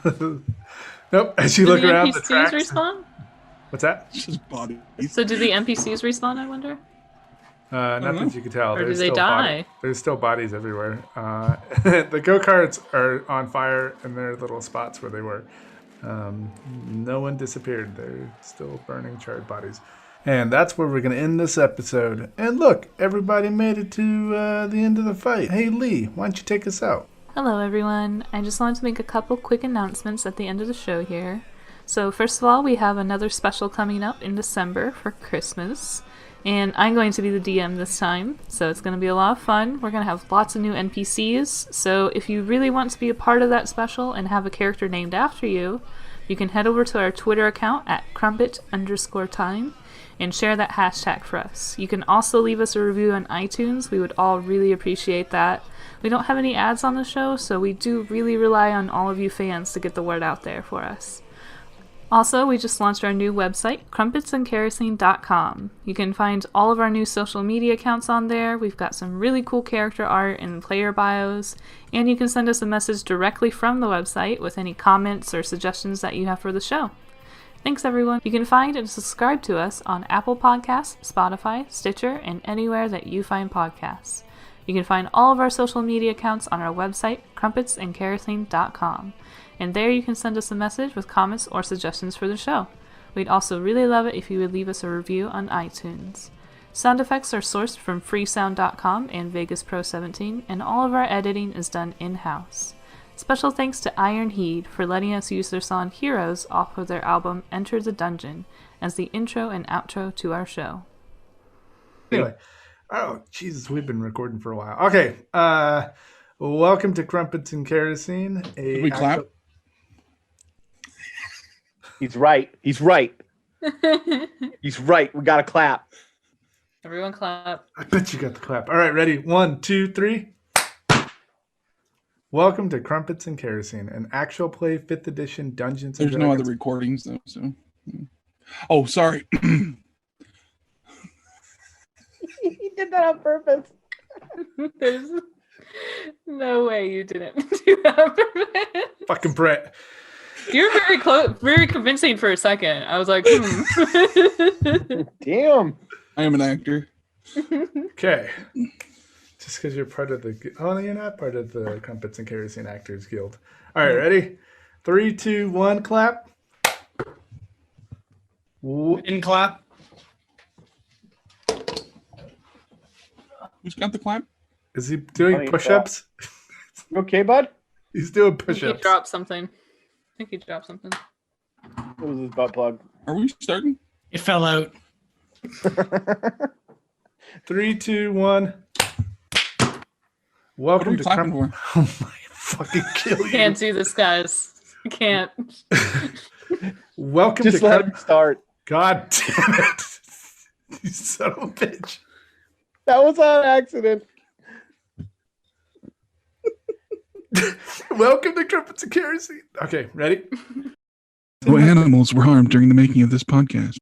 points. Nope. As you Do look the around the NPCs tracks. respawn? What's that? It's just bodies. So do the NPCs respawn, I wonder? Not that you can tell. Or do There's they still die? There's still bodies everywhere. The go-karts are on fire in their little spots where they were. No one disappeared. They're still burning charred bodies. And that's where we're going to end this episode. And look, everybody made it to the end of the fight. Hey, Lee, why don't you take us out? Hello, everyone. I just wanted to make a couple quick announcements at the end of the show here. So first of all, we have another special coming up in December for Christmas. And I'm going to be the DM this time, so it's going to be a lot of fun. We're going to have lots of new NPCs, so if you really want to be a part of that special and have a character named after you, you can head over to our Twitter account at crumpet_time and share that hashtag for us. You can also leave us a review on iTunes. We would all really appreciate that. We don't have any ads on the show, so we do really rely on all of you fans to get the word out there for us. Also, we just launched our new website, crumpetsandkerosene.com. You can find all of our new social media accounts on there. We've got some really cool character art and player bios, and you can send us a message directly from the website with any comments or suggestions that you have for the show. Thanks, everyone. You can find and subscribe to us on Apple Podcasts, Spotify, Stitcher, and anywhere that you find podcasts. You can find all of our social media accounts on our website, crumpetsandkerosene.com. And there you can send us a message with comments or suggestions for the show. We'd also really love it if you would leave us a review on iTunes. Sound effects are sourced from freesound.com and Vegas Pro 17, and all of our editing is done in-house. Special thanks to Iron Heed for letting us use their song Heroes off of their album Enter the Dungeon as the intro and outro to our show. Anyway. Oh, Jesus, we've been recording for a while. Okay. Welcome to Crumpets and Kerosene. Did we clap? He's right. He's right. He's right. We got to clap. Everyone clap. I bet you got the clap. All right, ready? 1, 2, 3. Welcome to Crumpets and Kerosene, an actual play 5th edition Dungeons and There's no other Dragons. recordings though. So, oh, sorry. He did that on purpose. There's no way you didn't do that. Fucking Brett. You're very close, very convincing for a second. I was like, Damn. I am an actor. Okay. Just because you're part of the... Oh, no, you're not part of the Crumpets and Kerosene Actors Guild. All right, ready? 3, 2, 1, clap. Didn't clap. Who's got the clap? Is he doing push-ups? You okay, bud? He's doing I think he push-ups. dropped something. I think he dropped something. What was his butt plug? Are we starting? It fell out. 3, 2, 1. What are Welcome we to clapping Crumpets. for? Oh my fucking kill you. Can't do this, guys. I can't. Welcome Just to let Crumpets. him start. God damn it. You son of a bitch. That was on accident. Welcome to Crumpets and Kerosene. Okay, ready? No animals were harmed during the making of this podcast.